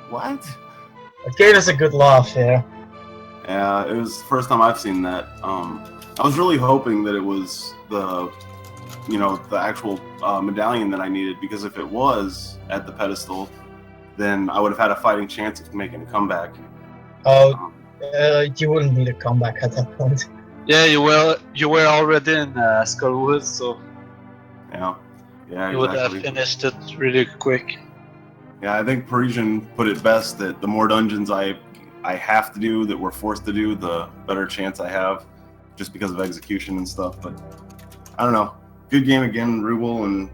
what? It gave us a good laugh, yeah. Yeah, it was the first time I've seen that. I was really hoping that it was the actual medallion that I needed, because if it was at the pedestal, then I would have had a fighting chance of making a comeback. Oh, you wouldn't need a comeback at that point. Yeah, you were already in Skullwood, so Yeah, you would have exactly. finished it really quick. Yeah, I think Parisian put it best that the more dungeons I have to do, that we're forced to do, the better chance I have, just because of execution and stuff. But I don't know. Good game again, Ruble, and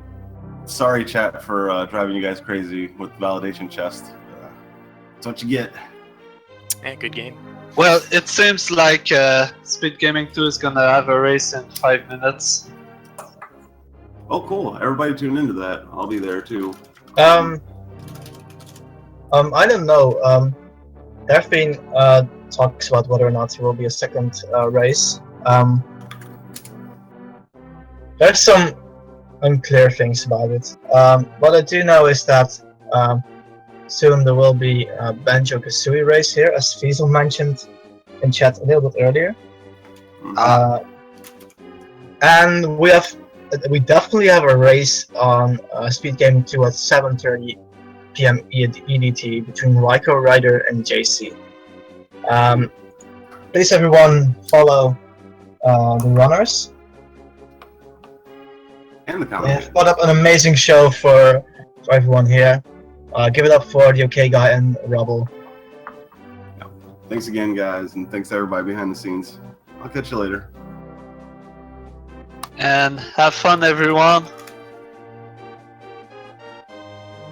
sorry, chat, for driving you guys crazy with validation chest. That's what you get. Yeah, good game. Well, it seems like Speed Gaming 2 is gonna have a race in 5 minutes. Oh, cool. Everybody tune into that. I'll be there too. I don't know. There have been talks about whether or not there will be a second race. There's some unclear things about it. What I do know is that soon there will be a Banjo-Kazooie race here, as Fiesel mentioned in chat a little bit earlier. And we definitely have a race on Speed Gaming 2 at 7:30 p.m. EDT between Ryko, Ryder, and JC. Please, everyone, follow the runners. And the They commentators. have put up an amazing show for everyone here. Give it up for the OK Guy and Ruble. Thanks again, guys, and thanks to everybody behind the scenes. I'll catch you later. And have fun, everyone.